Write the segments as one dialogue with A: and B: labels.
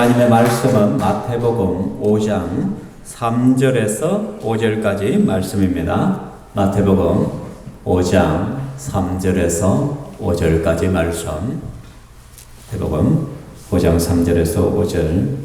A: 하나님의 말씀은 마태복음 5장 3절에서 5절까지 말씀입니다. 마태복음 5장 3절에서 5절까지 말씀. 마태복음 5장 3절에서 5절.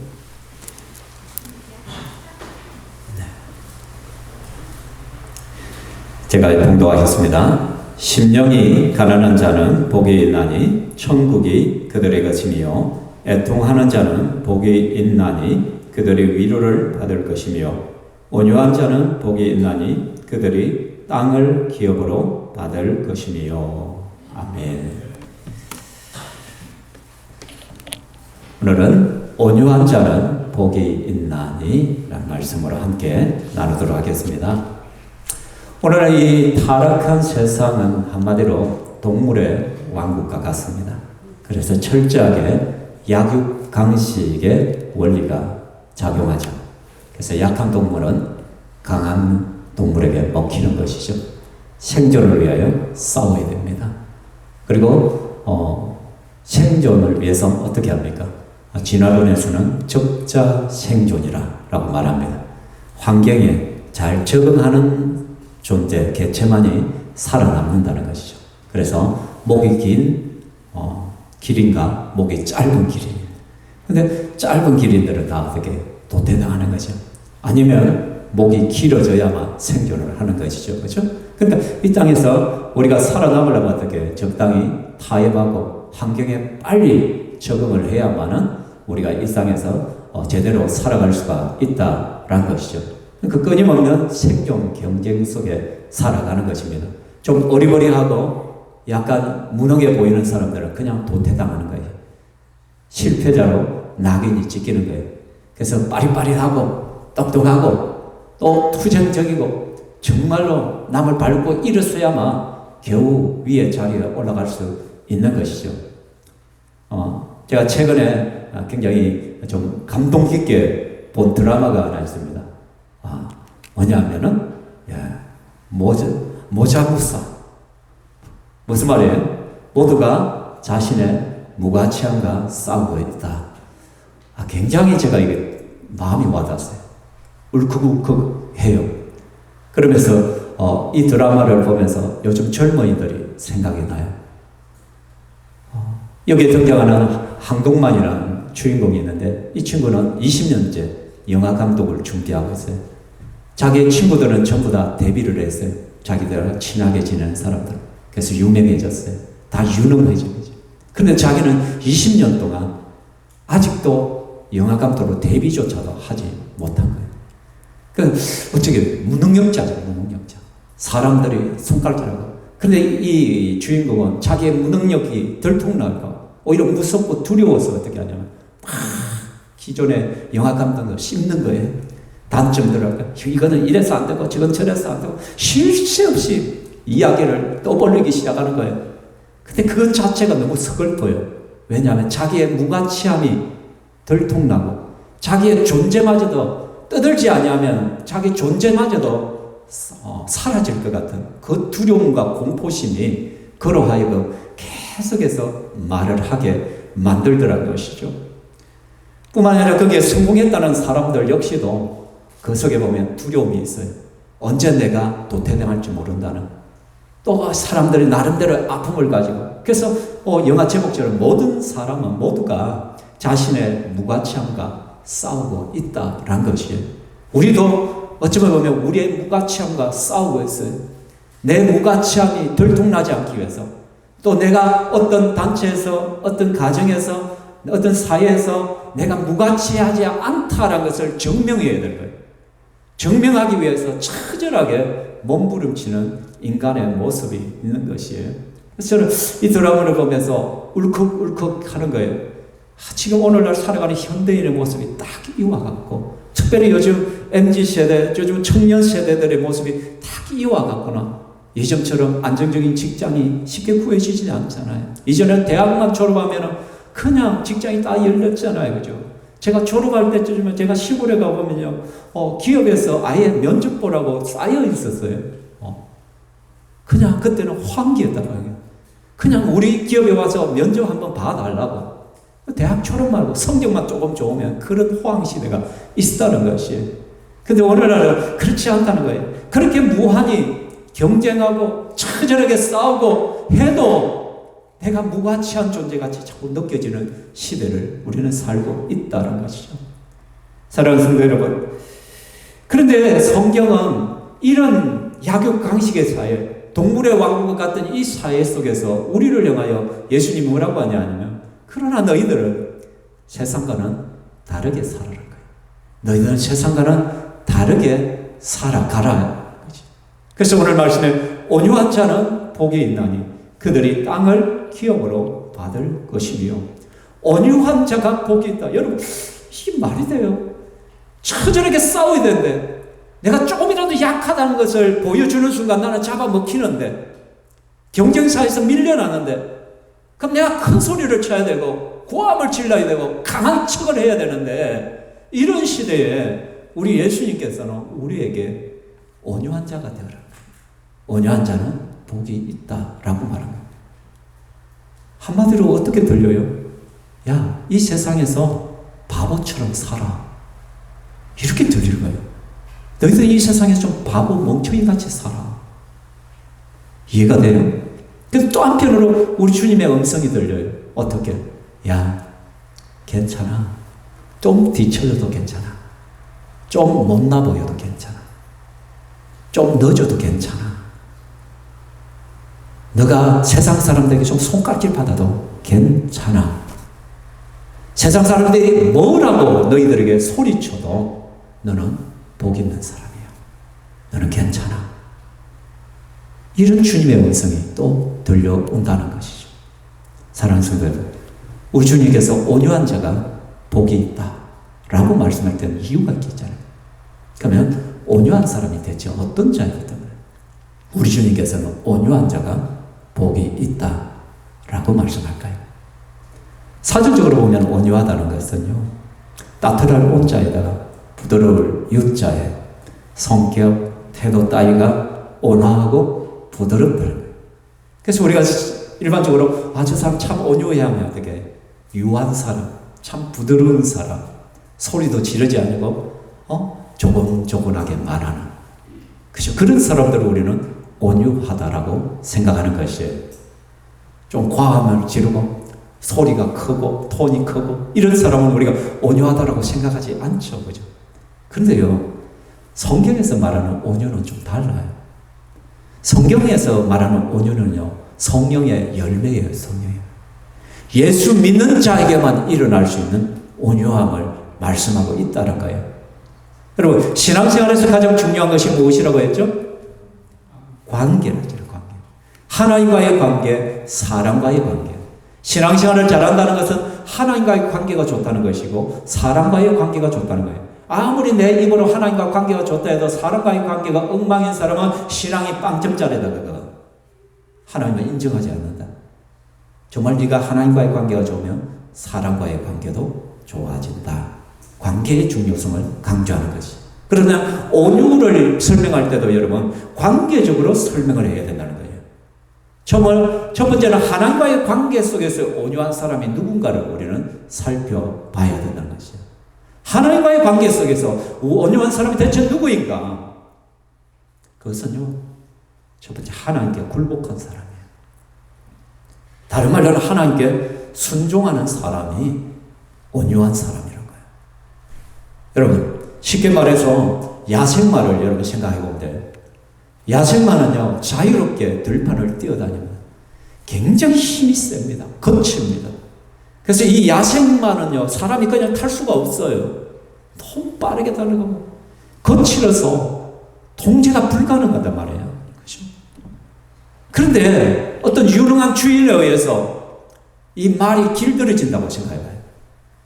A: 제가 봉독하겠습니다. 심령이 가난한 자는 복이 있나니 천국이 그들의 것이며, 애통하는 자는 복이 있나니 그들이 위로를 받을 것이며, 온유한 자는 복이 있나니 그들이 땅을 기업으로 받을 것이며. 아멘. 오늘은 온유한 자는 복이 있나니 라는 말씀으로 함께 나누도록 하겠습니다. 오늘은 이 타락한 세상은 한마디로 동물의 왕국과 같습니다. 그래서 철저하게 약육강식의 원리가 작용하죠. 그래서 약한 동물은 강한 동물에게 먹히는 것이죠. 생존을 위하여 싸워야 됩니다. 그리고 생존을 위해서 어떻게 합니까? 진화론에서는 적자 생존이라고 말합니다. 환경에 잘 적응하는 존재, 개체만이 살아남는다는 것이죠. 그래서 목이 긴 기린과 목이 짧은 기린. 근데 짧은 기린들은 다 어떻게 도태당하는 거죠. 아니면 목이 길어져야만 생존을 하는 것이죠. 그렇죠? 그러니까 이 땅에서 우리가 살아남으려면 어떻게 적당히 타협하고 환경에 빨리 적응을 해야만은 우리가 이 땅에서 제대로 살아갈 수가 있다라는 것이죠. 그 끊임없는 생존 경쟁 속에 살아가는 것입니다. 좀 어리버리하고 약간 무능해 보이는 사람들은 그냥 도태당하는 거예요. 실패자로 낙인이 찍히는 거예요. 그래서 빠릿빠릿하고 똑똑하고 또 투쟁적이고 정말로 남을 밟고 일어서야만 겨우 위에 자리에 올라갈 수 있는 것이죠. 제가 최근에 굉장히 좀 감동 깊게 본 드라마가 하나 있습니다. 뭐냐면은 모자무사. 무슨 말이에요? 모두가 자신의 무가치함과 싸우고 있다. 굉장히 제가 이게 마음이 와닿았어요. 울컥울컥해요. 그러면서 이 드라마를 보면서 요즘 젊은이들이 생각이 나요. 여기에 등장하는 한동만이라는 주인공이 있는데, 이 친구는 20년째 영화 감독을 준비하고 있어요. 자기의 친구들은 전부 다 데뷔를 했어요. 자기들과 친하게 지내는 사람들. 그래서 유명해졌어요. 다 유능해진 거죠. 그런데 자기는 20년 동안 아직도 영화 감독으로 데뷔조차도 하지 못한 거예요. 그러니까 어떻게 무능력자죠, 무능력자. 사람들이 손가락질하고. 그런데 이 주인공은 자기의 무능력이 들통날까 오히려 무섭고 두려워서 어떻게 하냐면 막 기존의 영화 감독을 씹는 거예요. 단점들을, 이거는 이래서 안 되고 저건 저래서 안 되고 쉴 새 없이 이야기를 떠벌리기 시작하는 거예요. 근데 그것 자체가 너무 서글퍼요. 왜냐하면 자기의 무가치함이 들통나고 자기의 존재마저도 떠들지 아니하면 자기 존재마저도 사라질 것 같은 그 두려움과 공포심이 그로 하여금 계속해서 말을 하게 만들더라는 것이죠. 뿐만 아니라 거기에 성공했다는 사람들 역시도 그 속에 보면 두려움이 있어요. 언제 내가 도태당할지 모른다는. 또 사람들이 나름대로 아픔을 가지고. 그래서 영화 제목처럼 모든 사람은 모두가 자신의 무가치함과 싸우고 있다라는 것이에요. 우리도 어쩌면 보면 우리의 무가치함과 싸우고 있어요. 내 무가치함이 들통나지 않기 위해서, 또 내가 어떤 단체에서, 어떤 가정에서, 어떤 사회에서 내가 무가치하지 않다라는 것을 증명해야 될 거예요. 증명하기 위해서 처절하게 몸부림치는 인간의 모습이 있는 것이에요. 그래서 저는 이 드라마를 보면서 울컥울컥 하는 거예요. 지금 오늘날 살아가는 현대인의 모습이 딱 이와 같고, 특별히 요즘 MZ세대, 요즘 청년 세대들의 모습이 딱 이와 같구나. 예전처럼 안정적인 직장이 쉽게 구해지지 않잖아요. 이전엔 대학만 졸업하면 그냥 직장이 다 열렸잖아요. 그죠? 제가 졸업할 때쯤이면 제가 시골에 가보면요, 기업에서 아예 면접 보라고 쌓여 있었어요. 그냥 그때는 환기였단 말이에요. 그냥 우리 기업에 와서 면접 한번 봐달라고. 대학 졸업 말고 성적만 조금 좋으면 그런 호황시대가 있다는 것이. 근데 오늘날은 그렇지 않다는 거예요. 그렇게 무한히 경쟁하고 처절하게 싸우고 해도 내가 무가치한 존재같이 자꾸 느껴지는 시대를 우리는 살고 있다는 것이죠. 사랑하는 성도 여러분, 그런데 성경은 이런 약육강식의 사회, 동물의 왕국 같은 이 사회 속에서 우리를 향하여 예수님이 뭐라고 하냐 하면, 그러나 너희들은 세상과는 다르게 살아라 거예요. 너희들은 세상과는 다르게 살아가라. 그래서 오늘 말씀에 온유한 자는 복이 있나니 그들이 땅을 기업으로 받을 것이며, 온유한 자가 복이 있다. 여러분, 이게 말이 돼요? 처절하게 싸워야 되는데 내가 조금이라도 약하다는 것을 보여주는 순간 나는 잡아먹히는데, 경쟁사에서 밀려나는데, 그럼 내가 큰 소리를 쳐야 되고 고함을 질러야 되고 강한 척을 해야 되는데, 이런 시대에 우리 예수님께서는 우리에게 온유한 자가 되어라. 온유한 자는 복이 있다라고 말합니다. 한마디로 어떻게 들려요? 야, 이 세상에서 바보처럼 살아. 이렇게 들릴 거예요. 너희들 이 세상에서 좀 바보 멍청이같이 살아. 이해가 돼요? 근데 또 한편으로 우리 주님의 음성이 들려요. 어떻게? 야, 괜찮아. 좀 뒤쳐져도 괜찮아. 좀 못나 보여도 괜찮아. 좀 늦어도 괜찮아. 너가 세상 사람들에게 좀 손가락질 받아도 괜찮아. 세상 사람들이 뭐라고 너희들에게 소리쳐도 너는 복 있는 사람이야. 너는 괜찮아. 이런 주님의 음성이 또 들려온다는 것이죠. 사랑하는 성도 여러분, 우리 주님께서 온유한 자가 복이 있다 라고 말씀할 때는 이유가 있잖아요. 그러면 온유한 사람이 대체 어떤 자이기 때문에 우리 주님께서는 온유한 자가 복이 있다 라고 말씀할까요? 사전적으로 보면 온유하다는 것은요, 따뜻할 온자에다가 부드러울 유자에 성격, 태도 따위가 온화하고 부드럽다는 거예요. 그래서 우리가 일반적으로 저 사람 참 온유해야 하면 어떻게? 유한 사람, 참 부드러운 사람, 소리도 지르지 않고 조곤조곤하게 말하는, 그죠? 그런 사람들을 우리는 온유하다라고 생각하는 것이에요. 좀 과함을 지르고 소리가 크고 톤이 크고 이런 사람은 우리가 온유하다라고 생각하지 않죠, 그죠? 그런데요, 성경에서 말하는 온유는 좀 달라요. 성경에서 말하는 온유는요, 성령의 열매예요, 성령이에요. 예수 믿는 자에게만 일어날 수 있는 온유함을 말씀하고 있다는 거예요. 여러분, 신앙생활에서 가장 중요한 것이 무엇이라고 했죠? 관계라죠, 관계. 하나님과의 관계, 사람과의 관계. 신앙생활을 잘한다는 것은 하나님과의 관계가 좋다는 것이고 사람과의 관계가 좋다는 거예요. 아무리 내 입으로 하나님과 관계가 좋다 해도 사람과의 관계가 엉망인 사람은 신앙이 빵점짜리다, 그거. 하나님을 인정하지 않는다. 정말 네가 하나님과의 관계가 좋으면 사람과의 관계도 좋아진다. 관계의 중요성을 강조하는 것이. 그러나 온유를 설명할 때도 여러분 관계적으로 설명을 해야 된다는 거예요. 첫 번째는 하나님과의 관계 속에서 온유한 사람이 누군가를 우리는 살펴봐야 된다는 것이에요. 하나님과의 관계 속에서 온유한 사람이 대체 누구인가? 그것은요, 첫 번째 하나님께 굴복한 사람이에요. 다른 말로 하나님께 순종하는 사람이 온유한 사람이란 거예요. 여러분, 쉽게 말해서 야생마를 여러분 생각해 보면 돼요. 야생마는요, 자유롭게 들판을 뛰어다니면 굉장히 힘이 셉니다. 거칩니다. 그래서 이 야생마는요, 사람이 그냥 탈 수가 없어요. 너무 빠르게 달려가고 거칠어서 통제가 불가능하단 말이에요. 그렇죠? 그런데 어떤 유능한 주인에 의해서 이 말이 길들여진다고 생각해봐요.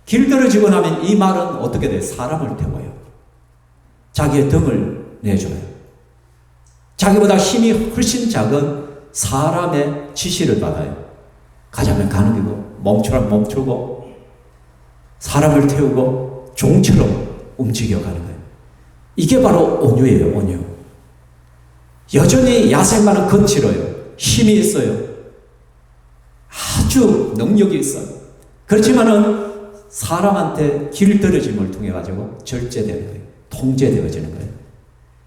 A: 길들여지고 나면 이 말은 어떻게 돼요? 사람을 태워요. 자기의 등을 내줘요. 자기보다 힘이 훨씬 작은 사람의 지시를 받아요. 가자면 가는 길고 멈추라면 멈추고 사람을 태우고 종처럼 움직여가는 거예요. 이게 바로 온유예요, 온유. 여전히 야생마는 거칠어요. 힘이 있어요. 아주 능력이 있어요. 그렇지만은 사람한테 길들여짐을 통해 가지고 절제되는 거예요. 통제되어지는 거예요.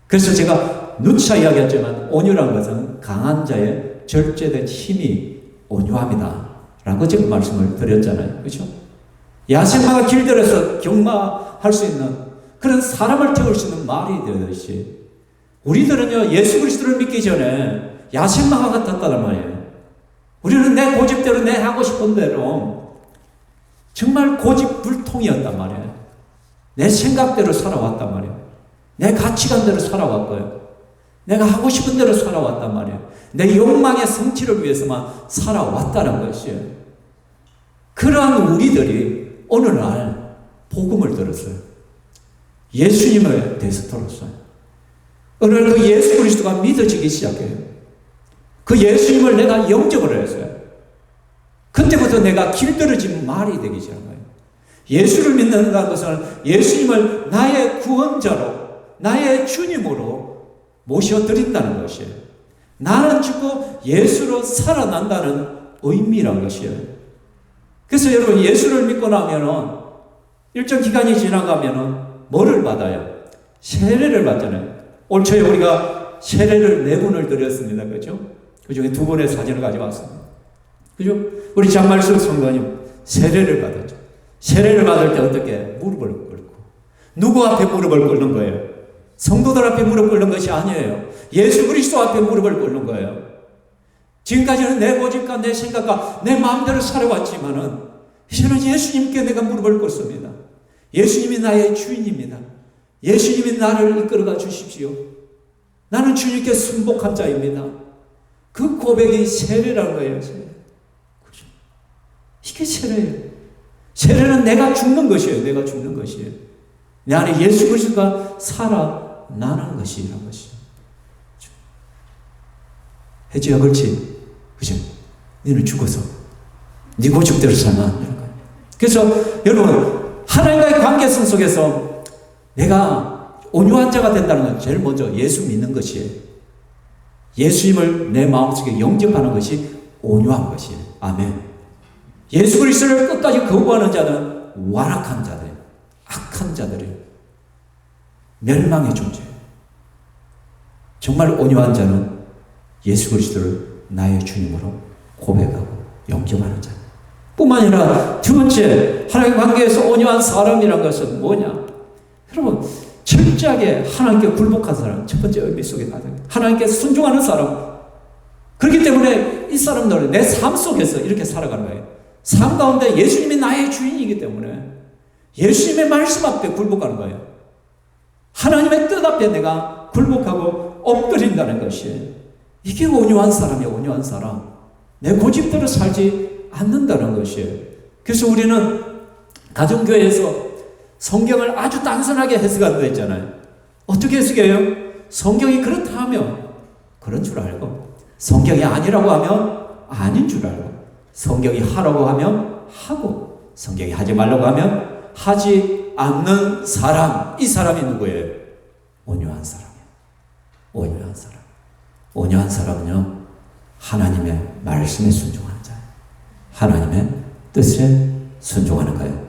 A: 그래서 제가 누차 이야기했지만 온유란 것은 강한 자의 절제된 힘이 온유함이다 라고 지금 말씀을 드렸잖아요. 그렇죠? 야생마가 길들여서 경마할 수 있는 그런 사람을 태울 수 있는 말이 되듯이 우리들은요, 예수 그리스도를 믿기 전에 야생마가 같았다는 말이에요. 우리는 내 고집대로 내 하고 싶은 대로 정말 고집불통이었단 말이에요. 내 생각대로 살아왔단 말이에요. 내 가치관대로 살아왔고요. 내가 하고 싶은 대로 살아왔단 말이에요. 내 욕망의 성취를 위해서만 살아왔다는 것이에요. 그러한 우리들이 어느 날 복음을 들었어요. 예수님에 대해서 들었어요. 어느 날 그 예수 그리스도가 믿어지기 시작해요. 그 예수님을 내가 영접을 했어요. 그때부터 내가 길들여진 말이 되기 시작한 거예요. 예수를 믿는다는 것은 예수님을 나의 구원자로, 나의 주님으로 모셔드린다는 것이에요. 나는 죽고 예수로 살아난다는 의미란 것이에요. 그래서 여러분, 예수를 믿고 나면은 일정 기간이 지나가면은 뭐를 받아요? 세례를 받잖아요. 올 초에 우리가 세례를 4분을 드렸습니다. 그죠? 그 중에 2분의 사진을 가져왔습니다. 그죠? 우리 장말숙 성도님 세례를 받았죠. 세례를 받을 때 어떻게? 무릎을 꿇고. 누구 앞에 무릎을 꿇는 거예요? 성도들 앞에 무릎 꿇는 것이 아니에요. 예수 그리스도 앞에 무릎을 꿇는 거예요. 지금까지는 내 고집과 내 생각과 내 마음대로 살아왔지만은 이제는 예수님께 내가 무릎을 꿇습니다. 예수님이 나의 주인입니다. 예수님이 나를 이끌어가 주십시오. 나는 주님께 순복한 자입니다. 그 고백이 세례라는 거예요. 세례. 그렇죠? 이게 세례예요. 세례는 내가 죽는 것이에요. 내가 죽는 것이에요. 내 안에 예수 그리스도가 살아나는 것이라는 것이에요. 그렇죠? 혜지야, 그렇지? 그죠? 너는 죽어서 네 고집대로 살면 안 되는 거예요. 그래서 여러분, 하나님과의 관계성 속에서 내가 온유한 자가 된다는 건 제일 먼저 예수 믿는 것이에요. 예수님을 내 마음속에 영접하는 것이 온유한 것이에요. 아멘. 예수 그리스도를 끝까지 거부하는 자는 완악한 자들, 악한 자들이에요. 멸망의 존재예요. 정말 온유한 자는 예수 그리스도를 나의 주님으로 고백하고 영접하는 자. 뿐만 아니라 두 번째, 하나님의 관계에서 온유한 사람이란 것은 뭐냐? 여러분, 철저하게 하나님께 굴복한 사람, 첫 번째 의미 속에 나타나요. 하나님께 순종하는 사람. 그렇기 때문에 이 사람들은 내 삶 속에서 이렇게 살아가는 거예요. 삶 가운데 예수님이 나의 주인이기 때문에 예수님의 말씀 앞에 굴복하는 거예요. 하나님의 뜻 앞에 내가 굴복하고 엎드린다는 것이에요. 이게 온유한 사람이에요. 온유한 사람. 내 고집대로 살지 않는다는 것이에요. 그래서 우리는 가정교회에서 성경을 아주 단순하게 해석한다 했잖아요. 어떻게 해석해요? 성경이 그렇다 하면 그런 줄 알고, 성경이 아니라고 하면 아닌 줄 알고, 성경이 하라고 하면 하고, 성경이 하지 말라고 하면 하지 않는 사람. 이 사람이 누구예요? 온유한 사람이에요. 온유한 사람. 온유한 사람은요, 하나님의 말씀에 순종하는 자예요. 하나님의 뜻에 순종하는 거예요.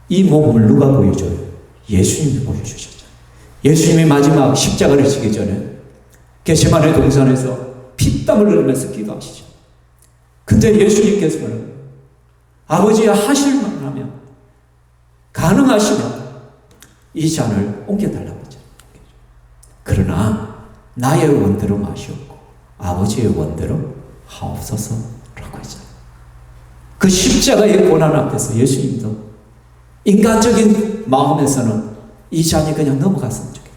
A: 이 몸을 누가 보여줘요? 예수님이 보여주셨죠. 예수님이 마지막 십자가를 지기 전에 겟세마네 동산에서 피땀을 흘리면서 기도하시죠. 근데 예수님께서는 아버지 하실만 하면, 가능하시면 이 잔을 옮겨달라고 했죠. 그러나 나의 원대로 마시옵고 아버지의 원대로 하옵소서라고 했잖아요. 그 십자가의 고난 앞에서 예수님도 인간적인 마음에서는 이 잔이 그냥 넘어갔으면 좋겠다.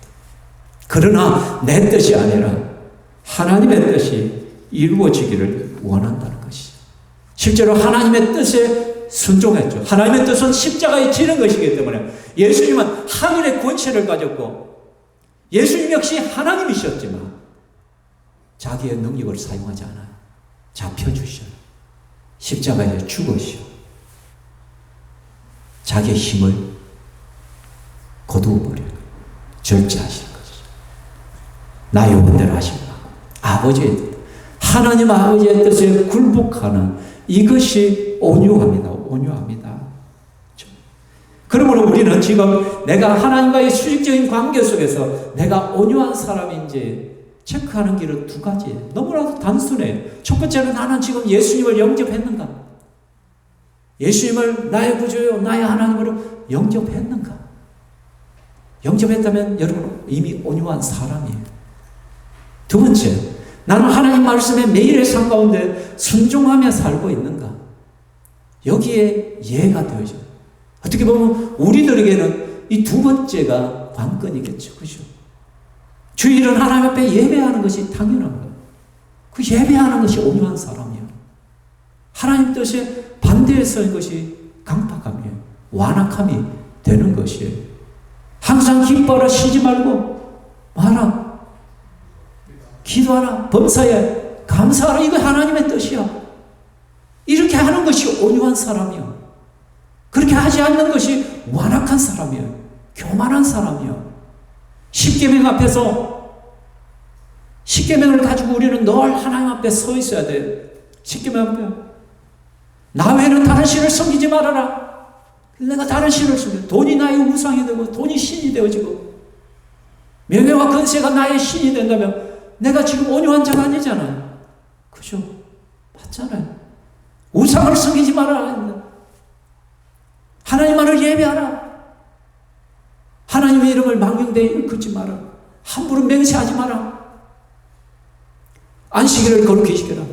A: 그러나 내 뜻이 아니라 하나님의 뜻이 이루어지기를 원한다는 것이죠. 실제로 하나님의 뜻에 순종했죠. 하나님의 뜻은 십자가에 지는 것이기 때문에 예수님은 하늘의 권세를 가졌고 예수님 역시 하나님이셨지만 자기의 능력을 사용하지 않아요. 잡혀주셔요. 십자가에 죽으시오. 자기의 힘을 거두어버리는 거예요. 절제하시는 거죠. 나의 원대로 하시고 아버지의 뜻, 하나님 아버지의 뜻에 굴복하는 이것이 온유합니다. 온유합니다. 그러므로 우리는 지금 내가 하나님과의 수직적인 관계 속에서 내가 온유한 사람인지 체크하는 길은 두 가지예요. 너무나도 단순해요. 첫 번째는 나는 지금 예수님을 영접했는가? 예수님을 나의 구주요, 나의 하나님으로 영접했는가? 영접했다면 여러분 이미 온유한 사람이에요. 두 번째, 나는 하나님 말씀에 매일의 삶 가운데 순종하며 살고 있는가? 여기에 이해가 되어져. 어떻게 보면 우리들에게는 이 두 번째가 관건이겠죠. 그죠? 주일은 하나님 앞에 예배하는 것이 당연한 거예요. 그 예배하는 것이 온유한 사람이에요. 하나님 뜻에 반대에 서는 것이 강팍함이에요. 완악함이 되는 것이에요. 항상 기뻐하라, 쉬지 말고 마라. 기도하라, 범사에 감사하라. 이거 하나님의 뜻이야. 이렇게 하는 것이 온유한 사람이야. 그렇게 하지 않는 것이 완악한 사람이야. 교만한 사람이야. 십계명 앞에서 십계명을 가지고 우리는 늘 하나님 앞에 서 있어야 돼. 십계명 앞에 나 외에는 다른 신을 섬기지 말아라. 내가 다른 신을 섬겨. 돈이 나의 우상이 되고 돈이 신이 되어지고 명예와 권세가 나의 신이 된다면 내가 지금 온유한 자가 아니잖아요. 그죠? 맞잖아요. 우상을 섬기지 말아라. 하나님만을 예배하라. 하나님의 이름을 망령되이 일컫지 마라. 함부로 맹세하지 마라. 안식일을 거룩히 지켜라.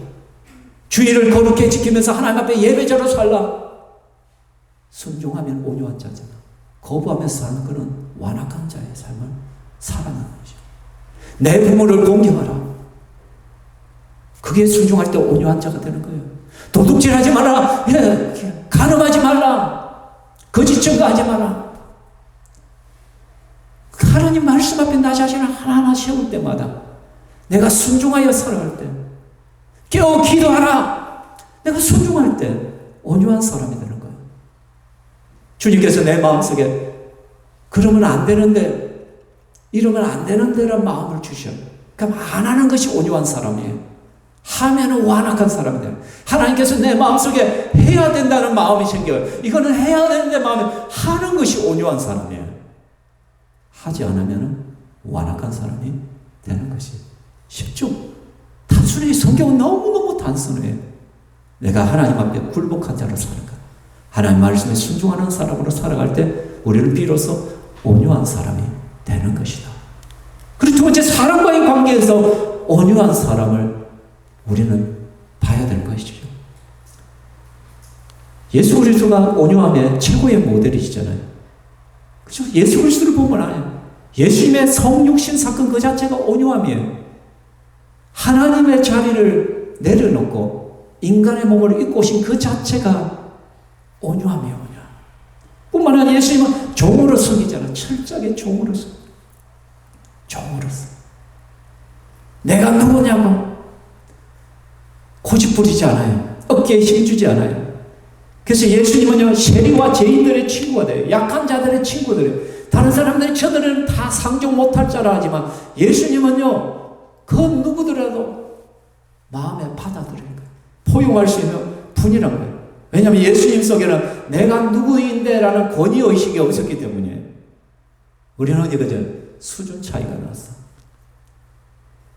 A: 주일을 거룩히 지키면서 하나님 앞에 예배자로 살라. 순종하면 온유한 자잖아. 거부하면서 사는 그는 완악한 자의 삶을 살아가는 것이죠. 내 부모를 공경하라. 그게 순종할 때 온유한 자가 되는 거예요. 도둑질하지 마라. 간음하지 말라. 거짓 증거하지 마라. 하나님 말씀 앞에 나 자신을 하나하나 세울 때마다 내가 순종하여 살아갈 때 깨어 기도하라. 내가 순종할 때 온유한 사람이 되는 거예요. 주님께서 내 마음속에 그러면 안 되는데 이러면 안 되는데라는 마음을 주셔요. 그럼 안 하는 것이 온유한 사람이에요. 하면은 완악한 사람이 돼요. 하나님께서 내 마음속에 해야 된다는 마음이 생겨요. 이거는 해야 되는데 마음에 하는 것이 온유한 사람이에요. 하지 않으면 완악한 사람이 되는 것이 쉽죠. 단순히 성경은 너무너무 단순해요. 내가 하나님 앞에 굴복한 자로 살아가 하나님 말씀에 순종하는 사람으로 살아갈 때 우리는 비로소 온유한 사람이 되는 것이다. 그리고 두 번째, 사람과의 관계에서 온유한 사람을 우리는 봐야 될 것이죠. 예수 그리스도가 온유함의 최고의 모델이시잖아요. 그렇죠? 예수 그리스도를 보면 알아요. 예수님의 성육신 사건 그 자체가 온유함이에요. 하나님의 자리를 내려놓고 인간의 몸을 입고 오신 그 자체가 온유함이에요. 온유함. 뿐만 아니라 예수님은 종으로 섬기잖아요. 철저하게 종으로서. 종으로서. 내가 누구냐고 고집 부리지 않아요. 어깨에 힘주지 않아요. 그래서 예수님은요, 세리와 죄인들의 친구가 돼요. 약한 자들의 친구들이에요. 다른 사람들이 저들은 다 상종 못할 자라 하지만 예수님은요, 그 누구더라도 마음에 받아들이는 거예요. 포용할 수 있는 분이란 거예요. 왜냐하면 예수님 속에는 내가 누구인데 라는 권위의식이 없었기 때문이에요. 우리는 어디 그저 수준 차이가 났어.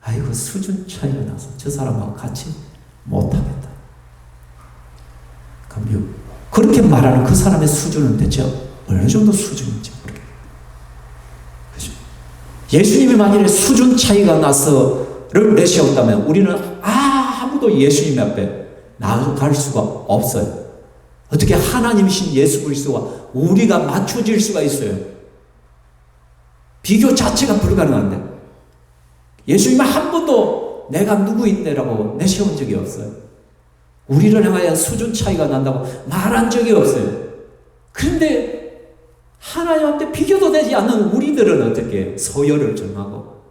A: 아이고, 수준 차이가 나서 저 사람하고 같이 못하겠다. 그럼 그렇게 말하는 그 사람의 수준은 대체 어느 정도 수준인지 모르겠어요. 그죠? 예수님이 만일에 수준 차이가 나서를 내세웠다면 우리는 아무도 예수님 앞에 나아갈 수가 없어요. 어떻게 하나님이신 예수 그리스도와 우리가 맞춰질 수가 있어요? 비교 자체가 불가능한데 예수님은 한 번도 내가 누구인데라고 내세운 적이 없어요. 우리를 향하여 수준 차이가 난다고 말한 적이 없어요. 그런데 하나님 앞에 비교도 되지 않는 우리들은 어떻게 서열을 정하고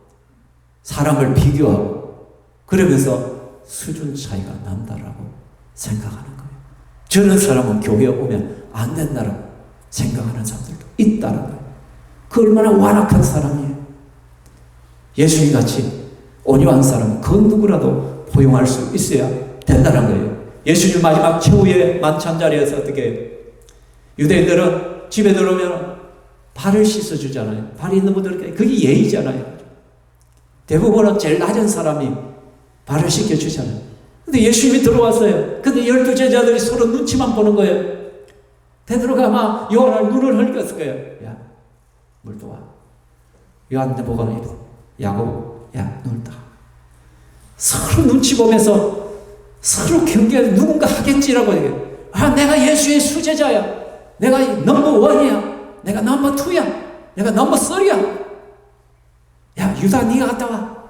A: 사람을 비교하고 그러면서 수준 차이가 난다라고 생각하는 거예요. 저런 사람은 교회에 오면 안 된다라고 생각하는 사람들도 있다는 거예요. 그 얼마나 완악한 사람이에요. 예수님 같이 온유한 사람은 그 누구라도 포용할 수 있어야 된다는 거예요. 예수님 마지막 최후의 만찬 자리에서 어떻게 유대인들은 집에 들어오면 발을 씻어주잖아요. 발이 있는 분들께 그게 예의잖아요. 대부분은 제일 낮은 사람이 발을 씻겨주잖아요. 근데 예수님이 들어왔어요. 근데 12 제자들이 서로 눈치만 보는 거예요. 베드로가 막 요한을 눈을 흘렸을 거예요. 야, 물 떠와. 요한한테 보고 야곱, 야, 눈을 떠. 서로 눈치 보면서 서로 경계해. 누군가 하겠지라고 얘기해. 아, 내가 예수의 수제자야. 내가 넘버 원이야. 내가 넘버 투야. 내가 넘버 쓰리야. 야, 유다 네가 갔다 와.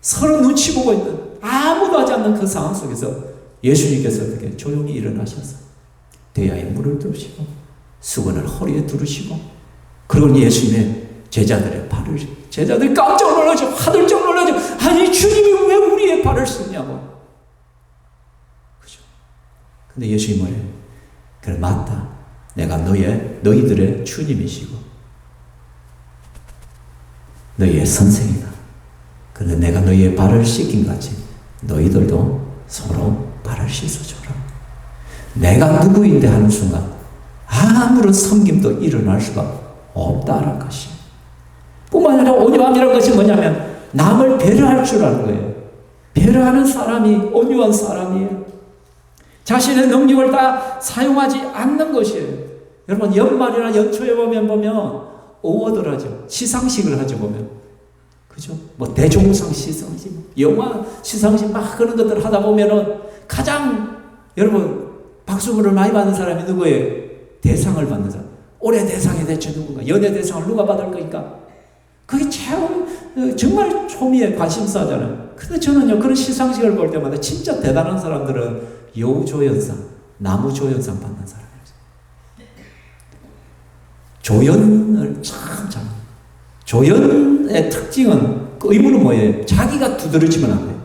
A: 서로 눈치 보고 있는, 아무도 하지 않는 그 상황 속에서 예수님께서 어떻게 조용히 일어나셔서 대야에 물을 두시고 수건을 허리에 두르시고, 그리고 예수님의 제자들의 발을, 제자들이 깜짝 놀라죠. 화들짝 놀라죠. 아니 주님이 왜 우리의 발을 씻냐고. 그죠? 근데 예수님이 뭐래요? 그래, 맞다. 내가 너희들의 주님이시고 너희의 선생이다. 그런데 내가 너희의 발을 씻긴 같이 너희들도 서로 발을 씻어줘라. 내가 누구인데 하는 순간 아무런 섬김도 일어날 수가 없다라는 것이. 뿐만 아니라 온유함이라는 것이 뭐냐면 남을 배려할 줄 아는 거예요. 배려하는 사람이 온유한 사람이에요. 자신의 능력을 다 사용하지 않는 것이에요. 여러분, 연말이나 연초에 보면 어워드를 하죠. 시상식을 하죠, 보면. 그죠? 뭐 대종상 시상식, 영화 시상식 막 그런 것들 하다 보면은 가장 여러분 박수를 많이 받는 사람이 누구예요? 대상을 받는 사람. 올해 대상이 대체 누군가? 연예 대상을 누가 받을 거니까? 그게 참 정말 초미의 관심사잖아요. 근데 저는요, 그런 시상식을 볼 때마다 진짜 대단한 사람들은 여우조연상, 나무조연상 받는 사람이에요. 조연을 참 잘. 조연의 특징은, 의무는 뭐예요? 자기가 두드러지면 안 돼요.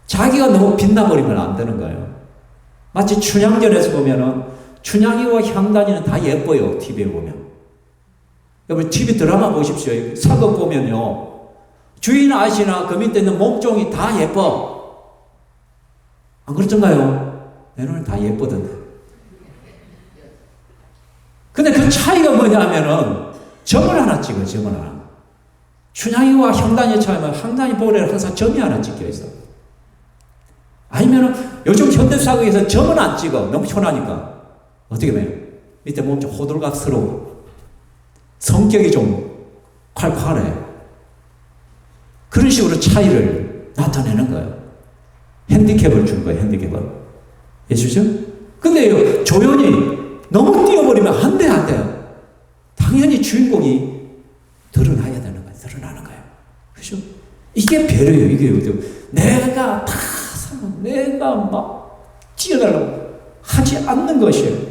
A: 자기가 너무 빛나버리면 안 되는 거예요. 마치 춘향전에서 보면은 춘향이와 향단이는 다 예뻐요. TV에 보면. 여러분 TV 드라마 보십시오. 사극 보면요, 주인 아저씨나 그 밑에 있는 몸종이 다 예뻐. 안 그렇던가요? 내 눈은 다 예쁘던데. 근데 그 차이가 뭐냐면은 점을 하나 찍어, 점을 하나. 춘향이와 향단의 차이면 향단이 볼에 항상 점이 하나 찍혀 있어. 아니면은 요즘 현대사극에서 점은 안 찍어. 너무 편하니까. 어떻게 해요? 밑에 몸 좀 호들갑스러워. 성격이 좀 콸콸해. 그런 식으로 차이를 나타내는 거예요. 핸디캡을 주는 거예요, 핸디캡을. 예수죠? 근데요, 조연이 너무 뛰어버리면 안 돼, 안 돼요. 당연히 주인공이 드러나야 되는 거예요. 드러나는 거예요. 그죠? 이게 배려예요. 이게 내가 다 내가 막 찌어달라고 하지 않는 것이에요.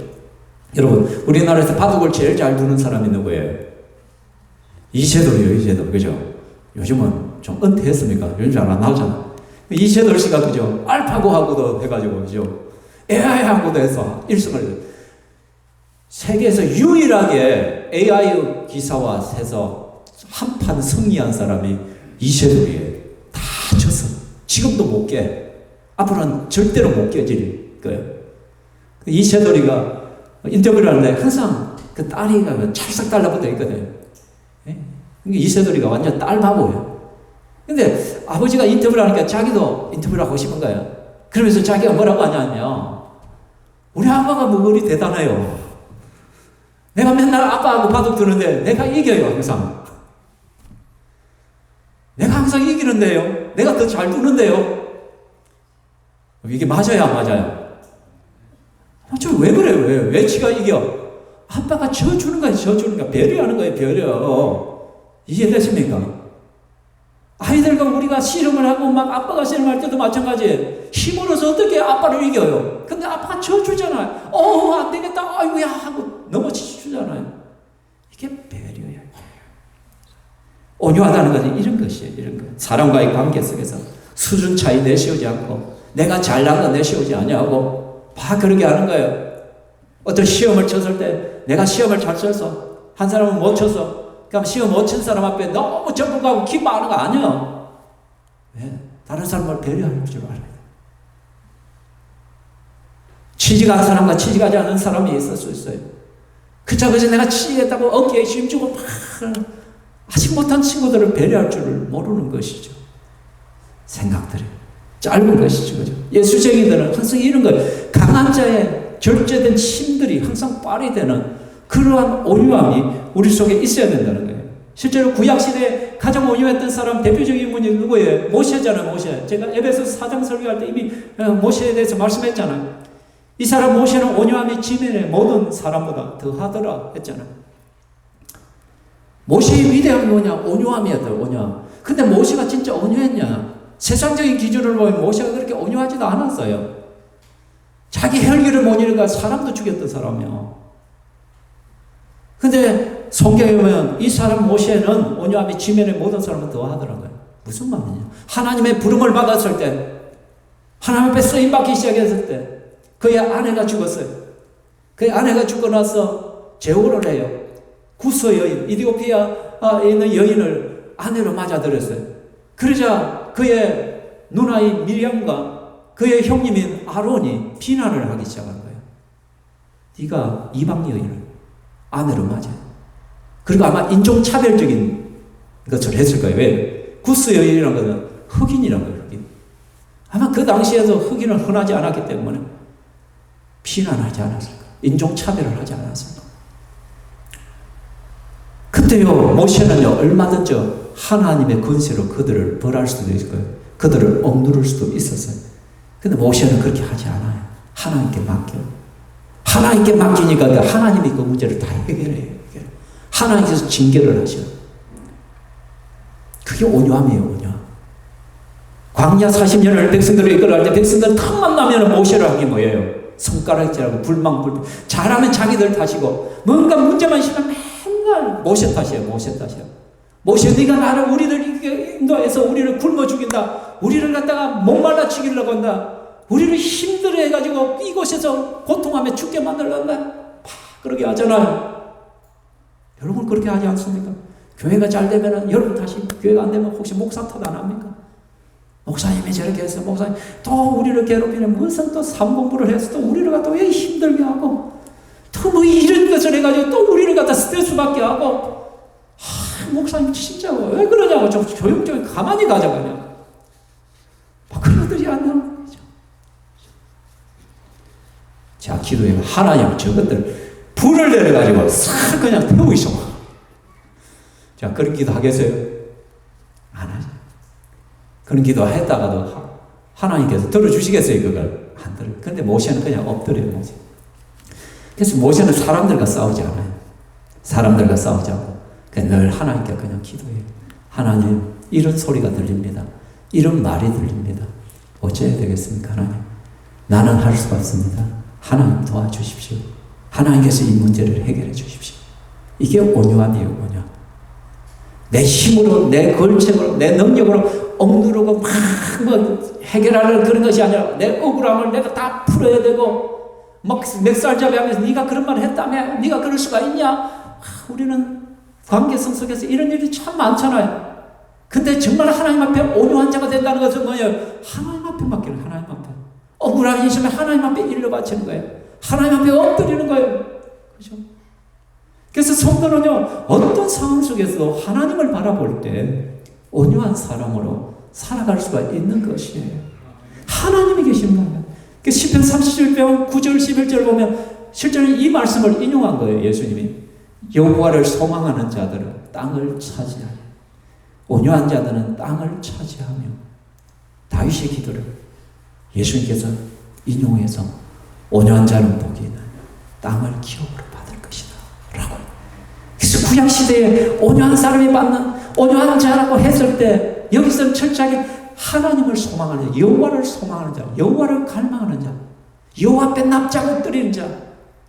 A: 여러분, 우리나라에서 바둑을 제일 잘 두는 사람이 누구예요? 이세돌이에요, 이세돌. 그죠? 요즘은 좀 은퇴했습니까? 요즘 잘 안 나오잖아. 이세돌 씨가 그죠? 알파고하고도 해가지고, 그죠? AI하고도 해서 1승을. 세계에서 유일하게 AI 기사화해서 한판 승리한 사람이 이세돌이에요. 다 졌어. 지금도 못 깨. 앞으로는 절대로 못 깨질 거예요. 이세돌이가 인터뷰를 하는데 항상 그 딸이가 찰싹 달라붙어 있거든요. 이세돌이가 완전 딸 바보예요. 근데 아버지가 인터뷰를 하니까 자기도 인터뷰를 하고 싶은 거예요. 그러면서 자기가 뭐라고 하냐면, 우리 아빠가 뭐 그리 대단해요. 내가 맨날 아빠하고 바둑 두는데 내가 이겨요, 항상. 내가 항상 이기는데요. 내가 더 잘 두는데요. 이게 맞아요, 안 맞아요? 왜 그래요? 왜 지가 이겨? 아빠가 져주는 거예요, 져주는 거예요. 배려하는 거예요, 배려. 이해되십니까? 아이들과 우리가 씨름을 하고 막 아빠가 씨름할 때도 마찬가지예요. 힘으로서 어떻게 아빠를 이겨요? 근데 아빠가 져주잖아요. 안 되겠다, 아이고야 하고 넘어지주잖아요. 이게 배려예요. 온유하다는 것은 이런 것이에요, 이런 것. 사람과의 관계 속에서 수준 차이 내세우지 않고, 내가 잘난 거 내세우지 아니하고 막 그렇게 하는 거예요. 어떤 시험을 쳤을 때 내가 시험을 잘 쳐서 한 사람은 못 쳐서, 그럼 시험 못 친 사람 앞에 너무 전국하고 기뻐하는 거 아니에요. 왜? 다른 사람을 배려할 줄 알아야 돼. 취직한 사람과 취직하지 않은 사람이 있을 수 있어요. 그저 내가 취직했다고 어깨에 힘주고 막 아직 못한 친구들을 배려할 줄을 모르는 것이죠. 생각들이 짧은 것이죠. 그죠? 예수쟁이들은 항상 이런 거예요. 강한 자의 절제된 힘들이 항상 빨이 되는 그러한 온유함이 우리 속에 있어야 된다는 거예요. 실제로 구약시대에 가장 온유했던 사람 대표적인 인물이 누구예요? 모세잖아요. 모세. 제가 에베소서 4장 설교할 때 이미 모세에 대해서 말씀했잖아요. 이 사람 모세는 온유함이 지면의 모든 사람보다 더하더라 했잖아요. 모세의 위대함이 뭐냐? 온유함이었다. 온유함. 근데 모세가 진짜 온유했냐? 세상적인 기준으로 보면 모세가 그렇게 온유하지도 않았어요. 자기 혈기를 못 이루니까 사람도 죽였던 사람이요. 근데 성경에 보면 이 사람 모세는 온유함이 지면의 모든 사람은 더하더라고요. 무슨 말이냐? 하나님의 부름을 받았을 때, 하나님 앞에 쓰임받기 시작했을 때 그의 아내가 죽었어요. 그의 아내가 죽고 나서 제후를 해요. 구스 여인, 이디오피아에 있는 여인을 아내로 맞아들였어요. 그러자 그의 누나인 미리암과 그의 형님인 아론이 비난을 하기 시작한 거예요. 네가 이방 여인을 아내로 맞아. 그리고 아마 인종차별적인 것을 했을 거예요. 왜? 구스 여인이라는 것은 흑인이라는 거예요. 흑인. 아마 그 당시에도 흑인은 흔하지 않았기 때문에 비난하지 않았을까? 인종차별을 하지 않았을까? 그때요, 모세는요, 얼마든지 하나님의 권세로 그들을 벌할 수도 있을 거예요. 그들을 억누를 수도 있었어요. 근데 모세는 그렇게 하지 않아요. 하나님께 맡겨요. 하나님께 맡기니까 하나님이 그 문제를 다 해결해요. 하나님께서 징계를 하셔요. 그게 온유함이에요, 온유함. 광야 40년을 백성들을 이끌어갈 때 백성들 틈만 나면 모세를 하기 뭐예요? 손가락질하고 불평. 잘하면 자기들 탓이고 뭔가 문제만 있으면 맨날 모세 탓이에요. 모세 탓이에요. 모세 네가 나를 우리를 인도해서 우리를 굶어 죽인다. 우리를 갖다가 목말라 죽이려고 한다. 우리를 힘들어 해가지고 이곳에서 고통하며 죽게 만들란다. 그렇게 하잖아요. 여러분 그렇게 하지 않습니까? 교회가 잘 되면 여러분 다시 교회가 안 되면 혹시 목사 탓 안 합니까? 목사님이 저렇게 해서 목사님 또 우리를 괴롭히는 무슨 또 삼공부를 해서 또 우리를 갖다 왜 힘들게 하고 또 뭐 이런 것을 해가지고 또 우리를 갖다 스트레스 받게 하고 목사님 진짜 왜 그러냐고 좀 조용조용 가만히 가자 그냥 그러더니 안 나오는 거죠. 자 기도해요. 하나님 저것들 불을 내려가지고 싹 그냥 태우시오. 자 그런 기도 하겠어요? 안 하죠. 그런 기도 했다가도 하나님께서 들어주시겠어요? 그걸 안 들어요. 근데 모세는 그냥 엎드려요. 모세. 그래서 모세는 사람들과 싸우지 않아요. 사람들과 싸우지 않고 늘 하나님께 그냥 기도해요. 하나님 이런 소리가 들립니다. 이런 말이 들립니다. 어찌해야 되겠습니까? 하나님 나는 할 수가 없습니다. 하나님 도와주십시오. 하나님께서 이 문제를 해결해 주십시오. 이게 온유함이에요. 온유함. 내 힘으로 내 걸책으로 내 능력으로 억누르고 막 뭐 해결하려는 그런 것이 아니라 내 억울함을 내가 다 풀어야 되고 막 멱살잡이 하면서 네가 그런 말을 했다며 네가 그럴 수가 있냐. 우리는 관계성 속에서 이런 일이 참 많잖아요. 근데 정말 하나님 앞에 온유한 자가 된다는 것은 뭐예요? 하나님 앞에 맡기는 하나님 앞에 억울하게 있으면 하나님 앞에 일러 바치는 거예요. 하나님 앞에 엎드리는 거예요. 그죠? 그래서 성도는요 어떤 상황 속에서도 하나님을 바라볼 때 온유한 사람으로 살아갈 수가 있는 것이에요. 하나님이 계신 거예요. 시편 37편 9절 11절 보면 실제로 이 말씀을 인용한 거예요. 예수님이 여호와를 소망하는 자들은 땅을 차지하며 온유한 자들은 땅을 차지하며 다윗의 기도를 예수님께서 인용해서 온유한 자는 복이 있나니 땅을 기업으로 받을 것이다 라고. 그래서 구약시대에 온유한 사람이 받는 온유한 자라고 했을 때 여기서는 철저하게 하나님을 소망하는 자, 여호와를 소망하는 자, 여호와를 갈망하는 자, 여호와 앞에 납작 엎드리는 자,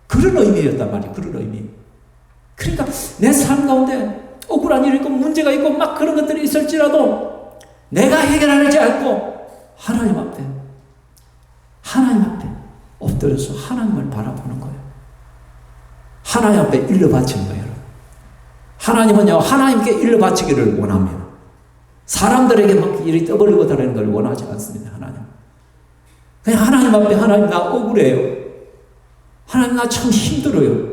A: 그런 의미였단 말이에요. 그런 의미. 그러니까 내 삶 가운데 억울한 일이 있고 문제가 있고 막 그런 것들이 있을지라도 내가 해결하지 않고 하나님 앞에 엎드려서 하나님을 바라보는 거예요. 하나님 앞에 일러 바치는 거예요. 하나님은요 하나님께 일러 바치기를 원합니다. 사람들에게 막 일이 떠벌리고 다니는 걸 원하지 않습니다. 하나님. 그냥 하나님 앞에 하나님 나 억울해요. 하나님 나 참 힘들어요.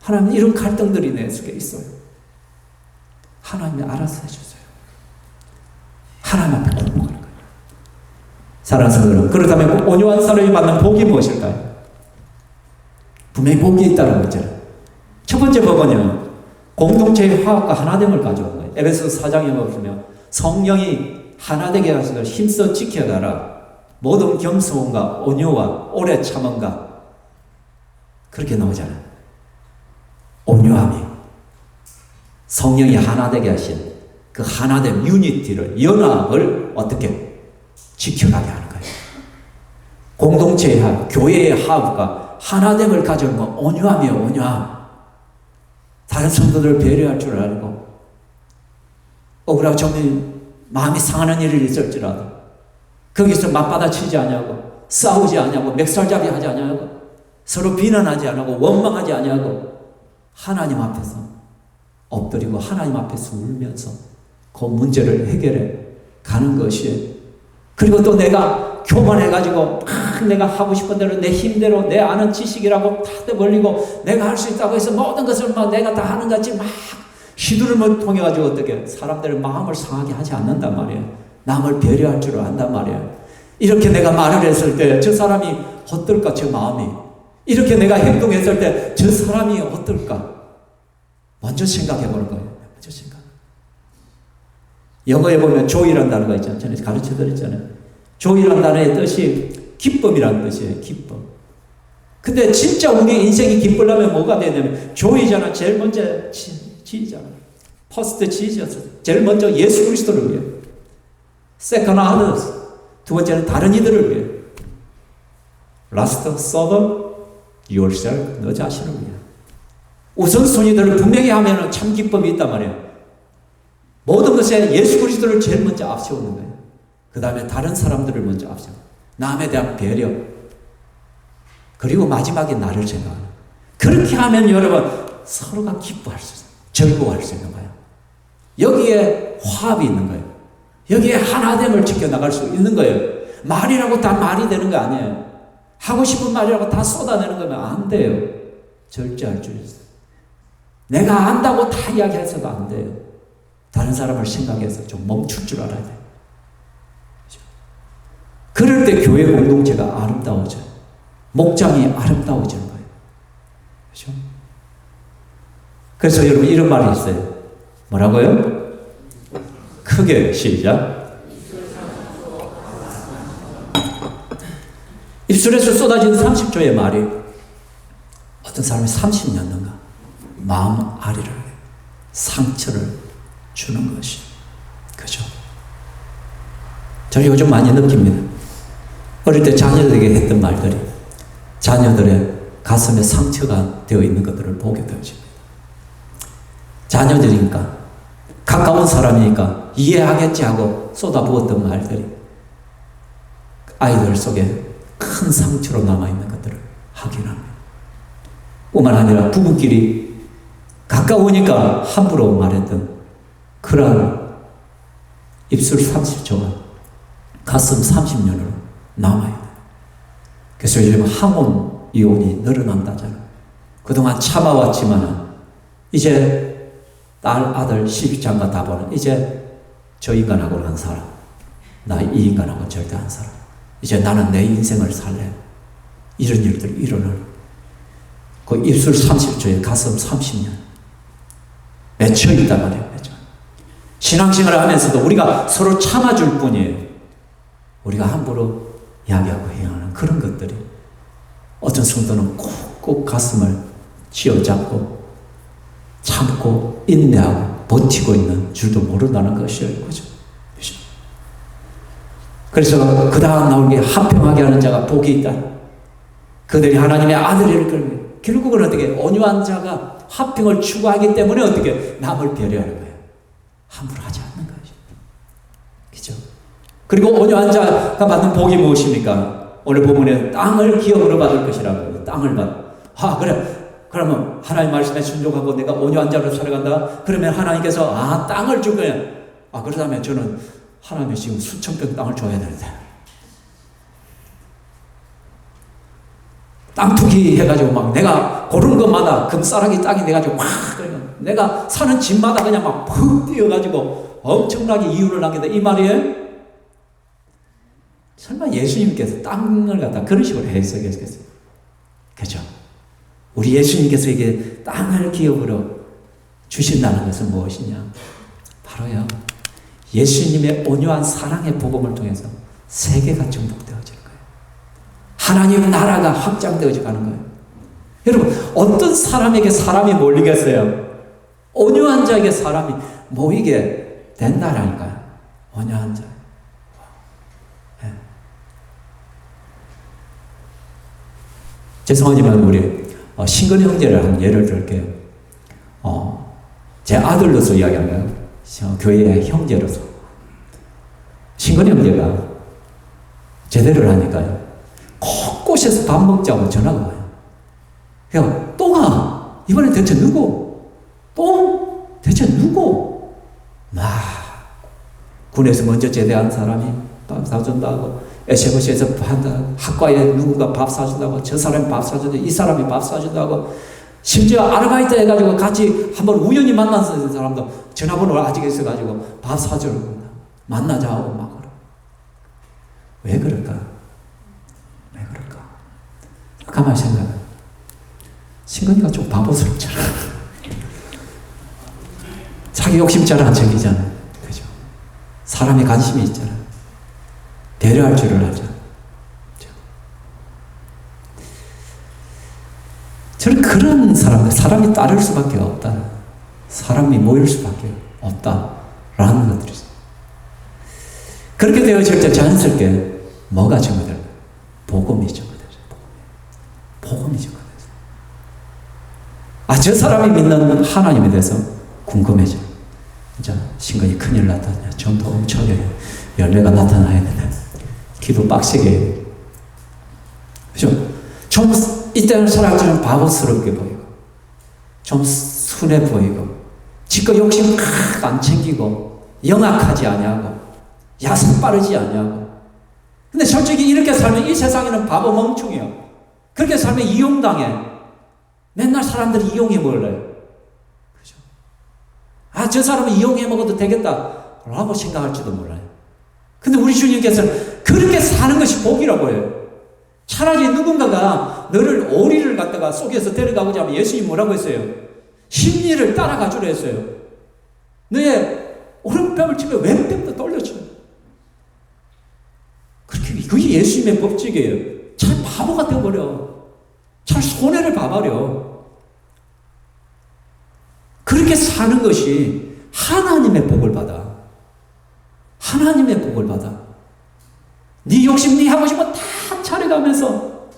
A: 하나님 이런 갈등들이 내 속에 있어요. 하나님이 알아서 해주세요. 하나님 앞에 굴복하는 거예요. 사랑하는 성도들, 그렇다면 온유한 사람이 받는 복이 무엇일까요? 분명히 복이 있다는 거잖아요. 첫 번째 복은요, 공동체의 화합과 하나됨을 가져온 거예요. 에베소 4장에 보시면 성령이 하나되게 하시고 힘써 지켜가라. 모든 겸손과 온유와 오래 참음과 그렇게 나오잖아요. 온유함이 성령이 하나되게 하신 그 하나됨, 유니티를, 연합을 어떻게 지켜가게 하는 거예요. 공동체의 화합, 교회의 화합과 하나됨을 가져온 건 온유함이에요. 온유함. 다른 성도들을 배려할 줄 알고 억울하고 좀 마음이 상하는 일이 있을지라도 거기서 맞받아치지 않냐고, 싸우지 않냐고, 멱살잡이 하지 않냐고, 서로 비난하지 않고 원망하지 않냐고 하나님 앞에서 엎드리고 하나님 앞에서 울면서 그 문제를 해결해 가는 것이에요. 그리고 또 내가 교만해가지고 막 내가 하고 싶은 대로 내 힘대로 내 아는 지식이라고 다 벌리고 내가 할 수 있다고 해서 모든 것을 막 내가 다 하는 것 같이 막 시두름을 통해가지고 어떻게 사람들의 마음을 상하게 하지 않는단 말이에요. 남을 배려할 줄 안단 말이에요. 이렇게 내가 말을 했을 때 저 사람이 어떨까, 저 마음이. 이렇게 내가 행동했을 때 저 사람이 어떨까? 먼저 생각해 보는 거예요. 먼저 생각. 영어에 보면 joy라는 단어가 있잖아요. 전에 가르쳐 드렸잖아요. joy라는 단어의 뜻이 기쁨이라는 뜻이에요. 기쁨. 근데 진짜 우리 인생이 기쁘려면 뭐가 되냐면 joy잖아. 제일 먼저 지잖아. 퍼스트 지저스. 제일 먼저 예수 그리스도를 위해. second others. 두 번째는 다른 이들을 위해. last serve yourself. 너 자신을 위해. 우선순위들을 분명히 하면 참 기쁨이 있단 말이에요. 모든 것에 예수 그리스도를 제일 먼저 앞세우는 거예요. 그 다음에 다른 사람들을 먼저 앞세우고 남에 대한 배려, 그리고 마지막에 나를 생각하는. 그렇게 하면 여러분 서로가 기뻐할 수 있어요. 즐거워할 수 있는 거예요. 여기에 화합이 있는 거예요. 여기에 하나됨을 지켜나갈 수 있는 거예요. 말이라고 다 말이 되는 거 아니에요. 하고 싶은 말이라고 다 쏟아내는 거면 안 돼요. 절제할 줄 있어요. 내가 안다고 다 이야기해서도 안 돼요. 다른 사람을 생각해서 좀 멈출 줄 알아야 돼요. 그렇죠? 그럴 때 교회 공동체가 아름다워져요. 목장이 아름다워지는 거예요. 그렇죠? 그래서 여러분 이런 말이 있어요. 뭐라고요? 크게 시작. 입술에서 쏟아진 30조의 말이 어떤 사람이 30년인가 마음 아리를 상처를 주는 것이. 그죠? 저는 요즘 많이 느낍니다. 어릴 때 자녀들에게 했던 말들이 자녀들의 가슴에 상처가 되어 있는 것들을 보게 되어집니다. 자녀들이니까 가까운 사람이니까 이해하겠지 하고 쏟아부었던 말들이 아이들 속에 큰 상처로 남아있는 것들을 확인합니다. 뿐만 아니라 부부끼리 가까우니까 함부로 말했던 그러한 입술 30초가 가슴 30년으로 남아요. 그래서 요즘 항혼 이혼이 늘어난다잖아. 그동안 참아왔지만 이제 딸, 아들, 시집장가 다 보는 이제 저 인간하고는 안 살아. 나 이 인간하고는 절대 안 살아. 이제 나는 내 인생을 살래. 이런 일들이 일어나는 그 입술 30초에 가슴 30년 맺혀 있단 말이에요. 맺혀. 신앙생활을 하면서도 우리가 서로 참아줄 뿐이에요. 우리가 함부로 이야기하고 행하는 그런 것들이 어떤 성도는 꼭 가슴을 쥐어잡고 참고 인내하고 버티고 있는 줄도 모른다는 것이에요. 그죠? 그래서 그 다음 나온 게 합평하게 하는 자가 복이 있다. 그들이 하나님의 아들이를 끌며 결국은 어떻게 온유한 자가 합평을 추구하기 때문에 어떻게 남을 배려하는 거예요. 함부로 하지 않는 거죠. 그죠? 그리고 온유한 자가 받는 복이 무엇입니까? 오늘 본문에 땅을 기업으로 받을 것이라고. 땅을 받. 그래. 그러면 하나님 말씀에 순종하고 내가 온유한 자로 살아간다. 그러면 하나님께서 땅을 줄 거야. 그렇다면 저는 하나님이 지금 수천 평 땅을 줘야 되는데 땅 투기 해가지고 막 내가 고른 것마다 금싸라기 땅이 돼가지고 막 그러면 내가 사는 집마다 그냥 막 푹 뛰어가지고 엄청나게 이윤을 남긴다 이 말이에요? 설마 예수님께서 땅을 갖다 그런 식으로 해석했겠어요? 그죠? 우리 예수님께서 이게 땅을 기업으로 주신다는 것은 무엇이냐? 바로요, 예수님의 온유한 사랑의 복음을 통해서 세계가 정복되어지는 거예요. 하나님의 나라가 확장되어져 가는 거예요. 여러분, 어떤 사람에게 사람이 몰리겠어요? 온유한 자에게 사람이 모이게 된다라니까요. 온유한 자. 네. 죄송하지만 우리 신근 형제를 한 예를 들게요. 제 아들로서 이야기하면 교회의 형제로서 신근 형제가 제대를 하니까요, 곳곳에서 밥 먹자고 전화가 와요. 야, 또 가. 이번엔 대체 누구? 또? 대체 누구? 군에서 먼저 제대한 사람이 밥 사준다고, 에세버시에서 학과에 누군가 밥 사준다고, 저 사람이 밥 사준다고, 이 사람이 밥 사준다고, 심지어 아르바이트 해가지고 같이 한번 우연히 만난 사람도 전화번호가 아직 있어가지고 밥 사주고 만나자고 막 그러고. 왜 그럴까? 왜 그럴까? 가만히 생각해. 신근이가 좀 바보스럽잖아. 자기 욕심 잘안 챙기잖아. 그죠? 사람이 관심이 있잖아. 배려할 줄을 알잖아. 저는 그런 사람들, 사람이 따를 수밖에 없다. 사람이 모일 수밖에 없다라는 것들이 있어요. 그렇게 되어질 때 자연스럽게 뭐가 증거될까요? 복음이 증거되죠. 복음이 증거되죠. 저 사람이 믿는 하나님에 대해서 궁금해져. 진짜 신근이 큰일 났다. 전도 엄청 열매가 나타나야 되네. 기도 빡세게 해야 돼. 그죠? 좀 이때는 사람이 좀 바보스럽게 보이고, 좀 순해 보이고, 지껏 욕심 안 챙기고, 영악하지 아니하고, 야생 빠르지 아니하고. 근데 솔직히 이렇게 살면 이 세상에는 바보 멍충이요. 그렇게 살면 이용당해. 맨날 사람들이 이용해 먹을래요. 그죠? 저 사람은 이용해 먹어도 되겠다 라고 생각할지도 몰라요. 근데 우리 주님께서는 그렇게 사는 것이 복이라고 해요. 차라리 누군가가 너를 오리를 갖다가 속여서 데려가고자 하면 예수님이 뭐라고 했어요? 심리를 따라가 주려 했어요. 너의 오른뺨을 치면 왼뺨도 돌려줘. 그게 예수님의 법칙이에요. 잘 바보가 되어버려. 잘 손해를 봐버려. 그렇게 사는 것이 하나님의 복을 받아. 하나님의 복을 받아. 네 욕심, 네 하고 싶은 거 다 차려가면서,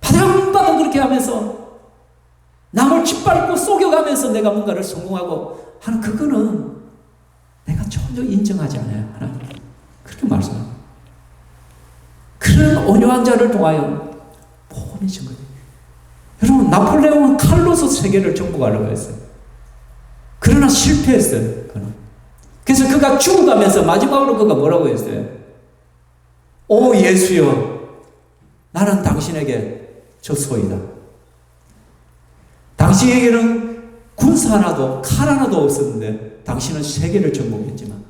A: 바닥바닥 그렇게 하면서, 남을 짓밟고 속여가면서 내가 뭔가를 성공하고 하는 그거는 내가 전혀 인정하지 않아요. 하나님. 그렇게 말씀합니다. 그런 온유한 자를 통하여 복음이 증거돼요. 여러분, 나폴레옹은 칼로서 세계를 정복하려고 했어요. 그러나 실패했어요. 그래서 그가 죽어가면서 마지막으로 그가 뭐라고 했어요? 오 예수여, 나는 당신에게 졌소이다. 당신에게는 군사 하나도 칼 하나도 없었는데 당신은 세계를 정복했지만,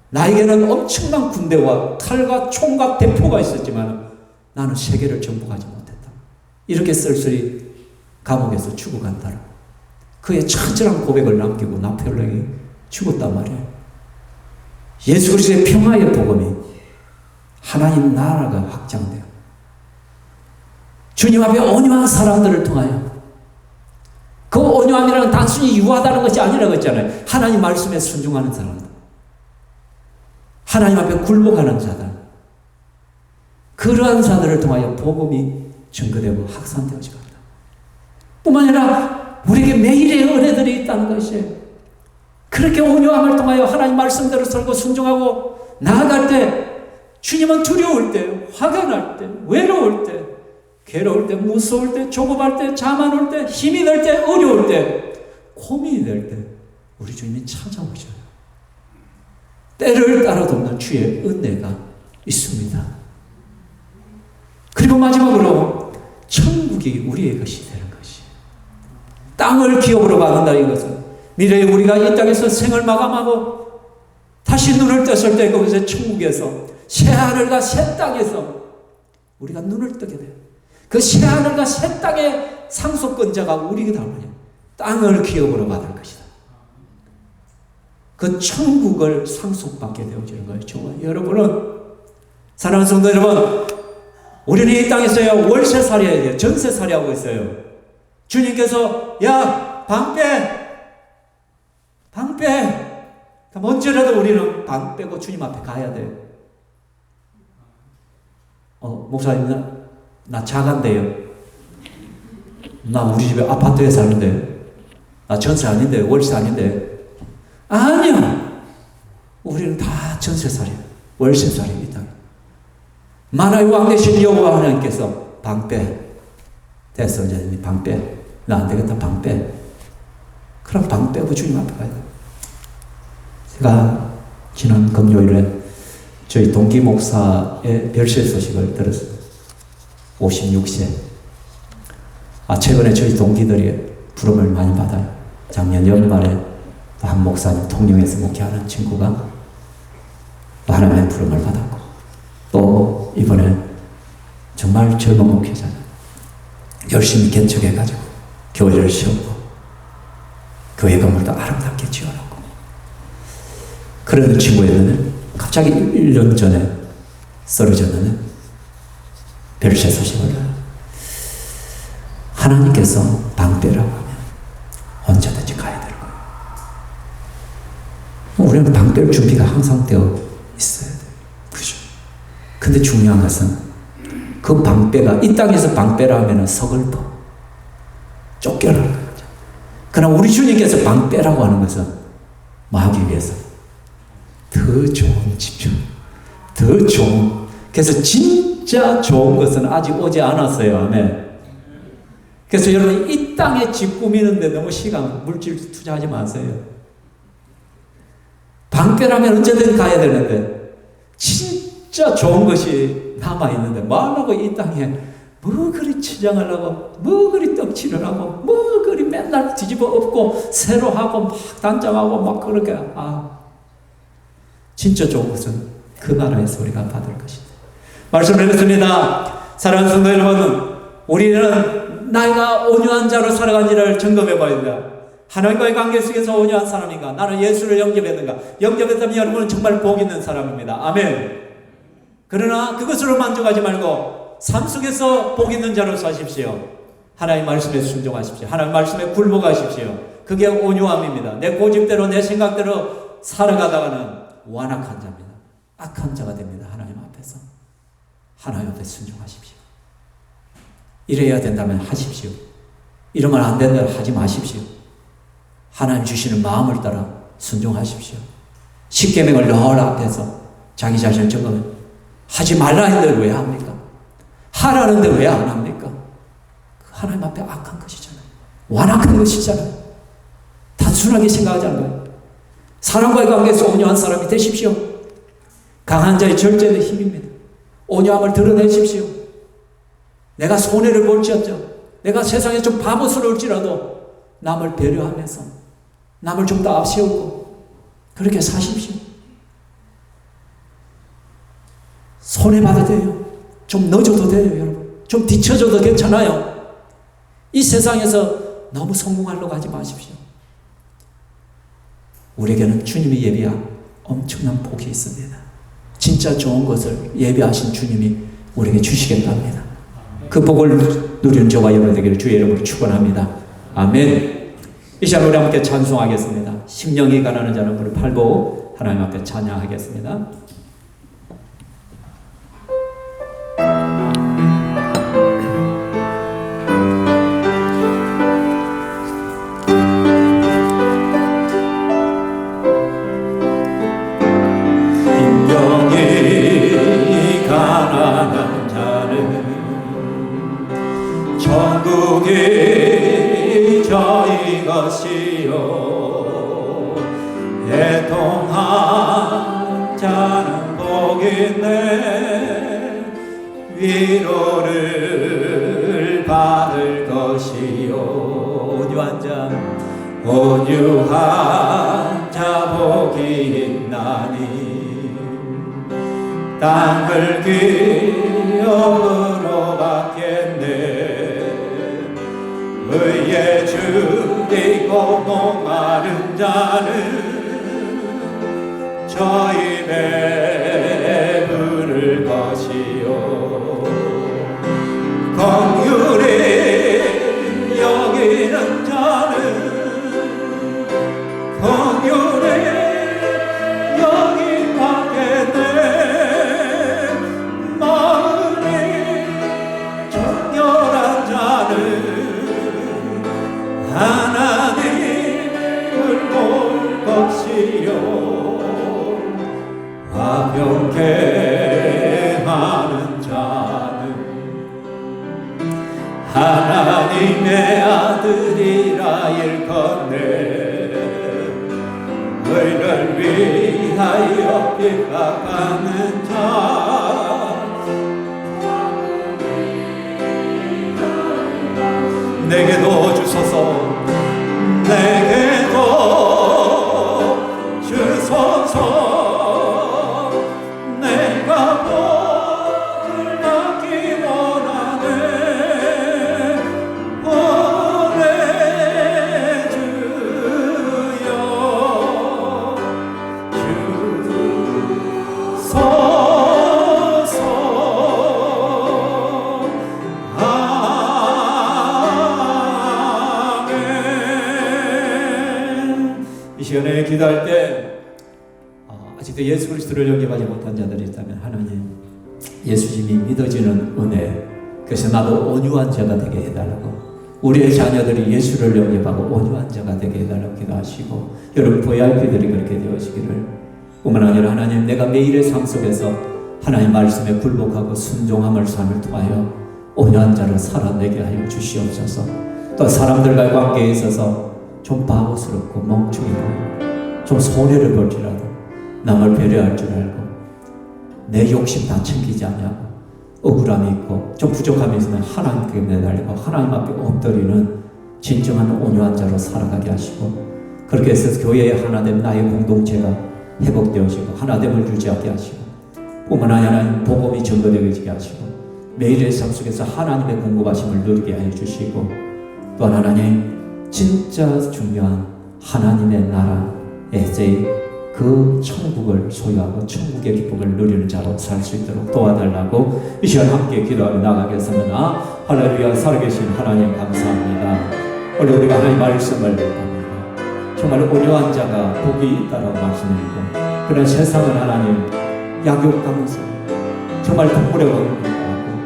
A: 나에게는 엄청난 군대와 칼과 총과 대포가 있었지만 나는 세계를 정복하지 못했다. 이렇게 쓸쓸히 감옥에서 죽어간다라. 그의 처절한 고백을 남기고 나폴레옹이 죽었단 말이에요. 예수 그리스도의 평화의 복음이, 하나님 나라가 확장돼요. 주님 앞에 온유한 사람들을 통하여, 그 온유함이라는 단순히 유하다는 것이 아니라고 했잖아요. 하나님 말씀에 순종하는 사람들, 하나님 앞에 굴복하는 자들, 그러한 자들을 통하여 복음이 증거되고 확산되어져 갑니다. 뿐만 아니라 우리에게 매일의 은혜들이 있다는 것이에요. 그렇게 온유함을 통하여 하나님 말씀대로 살고 순종하고 나아갈 때, 주님은 두려울 때, 화가 날 때, 외로울 때, 괴로울 때, 무서울 때, 조급할 때, 잠안 올 때, 힘이 들 때, 어려울 때, 고민이 될 때 우리 주님이 찾아오셔요. 때를 따라 돕는 주의 은혜가 있습니다. 그리고 마지막으로 천국이 우리의 것이 되는 것이에요. 땅을 기업으로 받는다 이것은 미래에 우리가 이 땅에서 생을 마감하고 다시 눈을 떴을 때 거기서 천국에서 새 하늘과 새 땅에서 우리가 눈을 뜨게 돼요. 그 새 하늘과 새 땅의 상속권자가 우리가 되는 거예요. 땅을 기업으로 받을 것이다. 그 천국을 상속받게 되어지는 거예요. 정말 여러분은 사랑하는 성도 여러분, 우리는 이 땅에서요 월세살이해야 돼요. 전세살이하고 있어요. 주님께서 야 방 빼. 언제라도 우리는 방 빼고 주님 앞에 가야 돼요. 목사님 나 자간데요. 나 우리 집에 아파트에 사는데요. 나 전세 아닌데 월세 아닌데. 아니요. 우리는 다 전세살이에요. 월세살이에요. 이 땅에. 만화의 왕 되신 여호와 하나님께서 방 빼. 됐어 이제 방 빼. 나 안 되겠다 방 빼. 그럼 방 빼고 주님 앞에 가야 돼요. 제가 지난 금요일에 저희 동기 목사의 별세 소식을 들었어요. 56세. 최근에 저희 동기들이 부름을 많이 받아요. 작년 연말에 한 목사님 통영에서 목회하는 친구가 하나님의 부름을 받았고, 또 이번에 정말 젊은 목회자는 열심히 개척해가지고 교회를 세우고 교회 건물도 아름답게 지어놓고, 그런 친구였는데 갑자기 1년 전에 쓰러졌는데 별세 소식을 하나님께서 방 빼라고 하면 언제든지 가야 되는 거예요. 우리는 방 뺄 준비가 항상 되어 있어야 돼요. 그죠? 근데 중요한 것은 그 방 빼가 이 땅에서 방 빼라 하면 서글퍼 쫓겨나는 거죠. 그러나 우리 주님께서 방 빼라고 하는 것은 뭐 하기 위해서? 더 좋은 집중, 더 좋은. 그래서 진짜 좋은 것은 아직 오지 않았어요. 아멘. 그래서 여러분 이 땅에 집 꾸미는데 너무 시간, 물질 투자하지 마세요. 방 빼라면 언제든 가야 되는데 진짜 좋은 것이 남아있는데 뭐하려고 이 땅에 뭐 그리 치장을 하고 뭐 그리 떡칠을 하고 뭐 그리 맨날 뒤집어 엎고 새로 하고 막 단장하고 막 그렇게. 진짜 좋은 것은 그 나라에서 우리가 받을 것이다. 말씀드렸습니다. 사랑하는 성도 여러분, 우리는 나이가 온유한 자로 살아간지를 점검해 봐야 된다. 하나님과의 관계 속에서 온유한 사람인가? 나는 예수를 영접했는가? 영접했다면 여러분은 정말 복 있는 사람입니다. 아멘. 그러나 그것으로 만족하지 말고 삶 속에서 복 있는 자로 사십시오. 하나님 말씀에 순종하십시오. 하나님 말씀에 굴복하십시오. 그게 온유함입니다. 내 고집대로 내 생각대로 살아가다가는 완악한 자입니다. 악한 자가 됩니다. 하나님 앞에서. 하나님 앞에 순종하십시오. 이래야 된다면 하십시오. 이러면 안 된다면 하지 마십시오. 하나님 주시는 마음을 따라 순종하십시오. 십계명을 늘 앞에서 자기 자신을 점검해. 하지 말라 했는데 왜 합니까? 하라는데 왜 안 합니까? 하나님 앞에 악한 것이잖아요. 완악한 것이잖아요. 단순하게 생각하지 않아요. 사람과의 관계에서 온유한 사람이 되십시오. 강한 자의 절제는 힘입니다. 온유함을 드러내십시오. 내가 손해를 볼지언정, 내가 세상에 좀 바보스러울지라도 남을 배려하면서 남을 좀 더 앞세우고 그렇게 사십시오. 손해봐도 돼요. 좀 늦어도 돼요, 여러분. 좀 뒤쳐져도 괜찮아요. 이 세상에서 너무 성공하려고 하지 마십시오. 우리에게는 주님이 예비한 엄청난 복이 있습니다. 진짜 좋은 것을 예비하신 주님이 우리에게 주시겠답니다. 그 복을 누리는 저와 여러분 되기를 주의 이름으로 축원합니다. 아멘. 이 시간 우리 함께 찬송하겠습니다. 심령이 가난한 자는 무릎 팔고 하나님 앞에 찬양하겠습니다. 천국이 저희 것이요 애통한 자는 온유한 자 복이 있나니 땅을 기업으로 받겠네. 의에 줄이고 목마른 자는 저 입에 부를 것이요 긍휼히 여기는 자는 긍휼히 여기 받겠네. 마음이 정결한 자는 하나님을 볼 것이요 화평케 하는 자는 하나님의 아들이라 일컫네. 의를 위하여 빗박하는 자 내게도 주소서. 내게도 주소서. 내가 복을 받기 원하네. 오래 주여 주소서. 이 시간에 기도할 때 아직도 예수 그리스도를 영접하지 못한 자들이 있다면 하나님 예수님이 믿어지는 은혜, 그래서 나도 온유한 자가 되게 해달라고, 우리의 자녀들이 예수를 영접하고 온유한 자가 되게 해달라고 기도하시고, 여러분 VIP들이 그렇게 되어지기를. 뿐만 아니라 하나님 내가 매일의 삶 속에서 하나님 말씀에 굴복하고 순종함을 삶을 통하여 온유한 자를 살아내게 하여 주시옵소서. 또 사람들과의 관계에 있어서 좀 바보스럽고 멍청이고 좀 손해를 볼지라도 남을 배려할 줄 알고 내 욕심 다 챙기지 않냐고 억울함이 있고 좀 부족함이 있으면 하나님께 매달리고 하나님 앞에 엎드리는 진정한 온유한 자로 살아가게 하시고, 그렇게 해서 교회의 하나됨, 나의 공동체가 회복되어지고 하나됨을 유지하게 하시고, 뿐만 아니라 복음이 증거되게 하시고 매일의 삶 속에서 하나님의 공급하심을 누리게 하여 주시고, 또한 하나님 진짜 중요한 하나님의 나라에서의 그 천국을 소유하고 천국의 기쁨을 누리는 자로 살 수 있도록 도와달라고 이 시간 함께 기도하며 나가겠습니다. 할렐루야. 살아계신 하나님 감사합니다. 오늘 우리가 하나님 말씀을 봅니다. 정말 온유한 자가 복이 있다라고 말씀드리고, 그러나 세상은 하나님 약육강성, 정말 동물의 왕국이고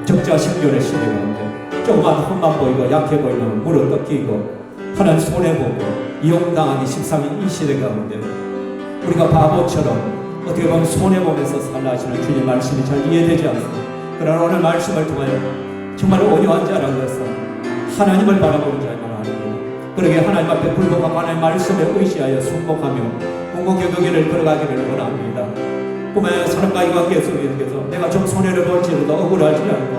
A: 적자 식견의 시대 가운데 조그만 흠만 보이고 약해 보이면 물어뜯기고 하나님 손해보고 이용당하기 십상인 이 시대 가운데 우리가 바보처럼 어떻게 보면 손해보면서 살라 하시는 주님 말씀이 잘 이해되지 않습니다. 그러나 오늘 말씀을 통하여 정말 온유한 자라고 해서 하나님을 바라보는 자만 하는, 그러게 하나님 앞에 불복하고 하나님 말씀에 의지하여 순복하며 공공의 길을 걸어가기를 원합니다. 꿈에 사람과의 관계 속에서 내가 좀 손해를 볼지라도 억울하지 않고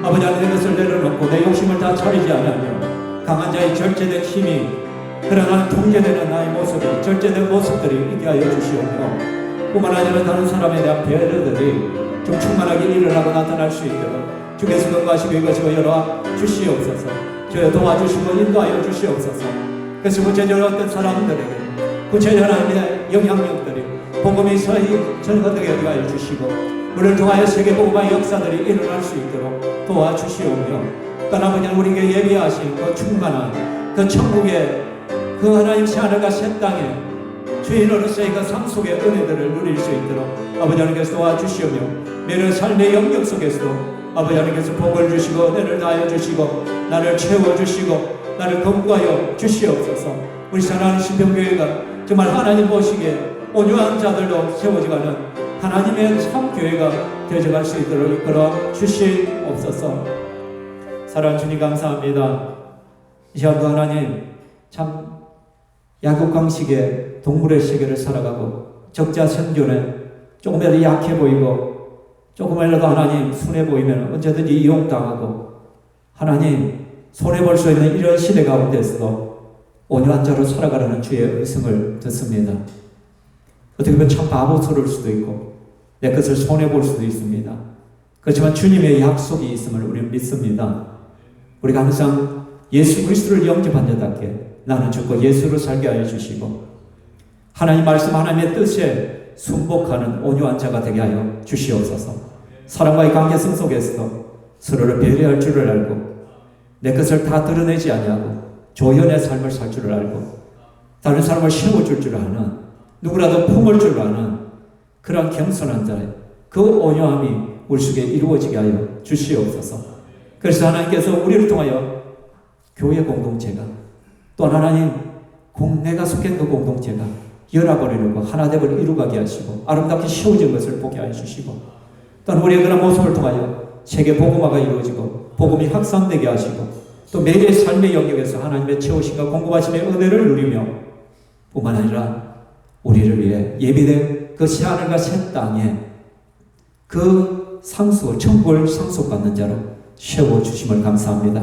A: 아버지 하나님 것을 내려놓고 내 욕심을 다 차리지 않으며 강한 자의 절제된 힘이 그러나 통제되는 나의 모습이 절제된 모습들이 있게 하여 주시오며, 뿐만 아니라 다른 사람에 대한 배려들이 좀 충만하게 일어나고 나타날 수 있도록 주께서 건강하시고 이것이고 열어 주시옵소서. 저희 도와주시고 인도하여 주시옵소서. 그래서 구체적으로 어떤 사람들에게 구체적인 하나님의 영향력들이 복음이 서히 전거되게 하여 주시고 우리를 통하여 세계복음의 역사들이 일어날 수 있도록 도와주시오며, 또 아버지 우리에게 예비하신 그 충만한 그 천국의 그 하나님 하늘과 새 땅에 주인으로서의 그 삶 속의 은혜들을 누릴 수 있도록 아버지 하나님께서 도와주시오며, 매일 삶의 영역 속에서도 아버지 하나님께서 복을 주시고 은혜를 다하여 주시고 나를 채워주시고 나를 건구하여 주시옵소서. 우리 사랑하는 신평교회가 정말 하나님 보시기에 온유한 자들로 세워져가는 하나님의 참 교회가 되어갈 수 있도록 이끌어 주시옵소서. 사랑하는 주님 감사합니다. 이 시간도 하나님 참 약육강식의 동물의 세계를 살아가고 적자 생존에 조금이라도 약해 보이고 조금이라도 하나님 손해 보이면 언제든지 이용당하고 하나님 손해볼 수 있는 이런 시대 가운데서도 온유한 자로 살아가라는 주의 음성을 듣습니다. 어떻게 보면 참 바보스러울 수도 있고 내 것을 손해볼 수도 있습니다. 그렇지만 주님의 약속이 있음을 우리는 믿습니다. 우리가 항상 예수 그리스도를 영접한 자답게 나는 죽고 예수로 살게 하여 주시고 하나님 말씀 하나님의 뜻에 순복하는 온유한 자가 되게 하여 주시옵소서. 사람과의 관계성 속에서도 서로를 배려할 줄을 알고 내 것을 다 드러내지 아니하고 조연의 삶을 살 줄을 알고 다른 사람을 세워줄 줄 아는 누구라도 품을 줄 아는 그러한 겸손한 자의 그 온유함이 우리 속에 이루어지게 하여 주시옵소서. 그래서 하나님께서 우리를 통하여 교회 공동체가 또 하나님 내가 속한 그 공동체가 연합을 이루고 하나됨을 이루가게 하시고 아름답게 세워진 것을 보게 하여 주시고 또한 우리의 그런 모습을 통하여 세계 복음화가 이루어지고 복음이 확산되게 하시고 또 매일의 삶의 영역에서 하나님의 채우심과 공급하심의 은혜를 누리며 뿐만 아니라 우리를 위해 예비된 그 새하늘과 새 땅에 그 상수, 천국을 상속받는 자로 세워주심을 감사합니다.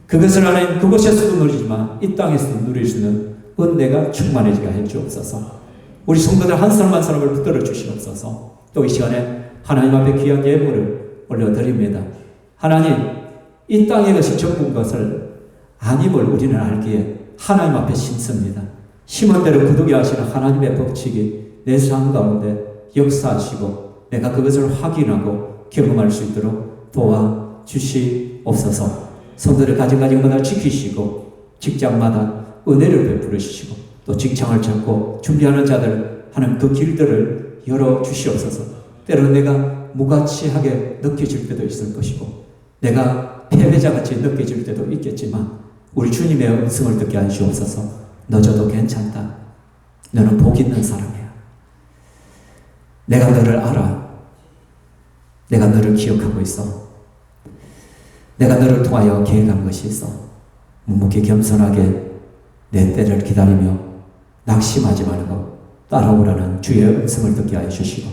A: 그것을 하나님 그곳에서도 누리지만 이 땅에서도 누릴 수 있는 은혜가 충만해지게 해 주옵소서. 우리 성도들 한 사람 한 사람을 붙들어 주시옵소서. 또 이 시간에 하나님 앞에 귀한 예물을 올려드립니다. 하나님, 이 땅의 것이 전부인 것을 아님을 우리는 알기에 하나님 앞에 심습니다. 심은 대로 거두게 하시는 하나님의 법칙이 내 삶 가운데 역사하시고 내가 그것을 확인하고 경험할 수 있도록 도와주시옵소서. 성도들 가진 것마다 지키시고 직장마다 은혜를 베풀어 주시고 또 직장을 찾고 준비하는 자들 하는 그 길들을 열어주시옵소서. 때로는 내가 무가치하게 느껴질 때도 있을 것이고 내가 패배자같이 느껴질 때도 있겠지만 우리 주님의 음성을 듣게 하시옵소서. 늦어도 괜찮다. 너는 복 있는 사람이야. 내가 너를 알아. 내가 너를 기억하고 있어. 내가 너를 통하여 계획한 것이 있어. 묵묵히 겸손하게 내 때를 기다리며 낙심하지 말고 따라오라는 주의 음성을 듣게 하여 주시고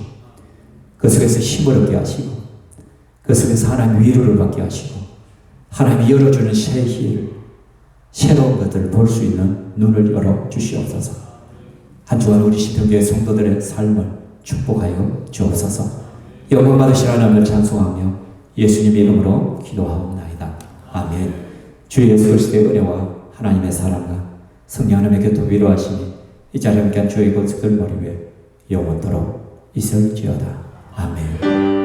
A: 그 속에서 힘을 얻게 하시고 그 속에서 하나님 위로를 받게 하시고 하나님이 열어주는 새 길, 새로운 것들을 볼 수 있는 눈을 열어 주시옵소서. 한 주간 우리 시편교회 성도들의 삶을 축복하여 주옵소서. 영광 받으실 하나님을 찬송하며 예수님 이름으로 기도하옵나이다. 아멘. 주 예수 그리스도의 은혜와 하나님의 사랑과 성령 하나님의 교통 위로하시니 이 자리에 함께한 주의 권속들 머리 위에 영원토록 있을지어다. 아멘.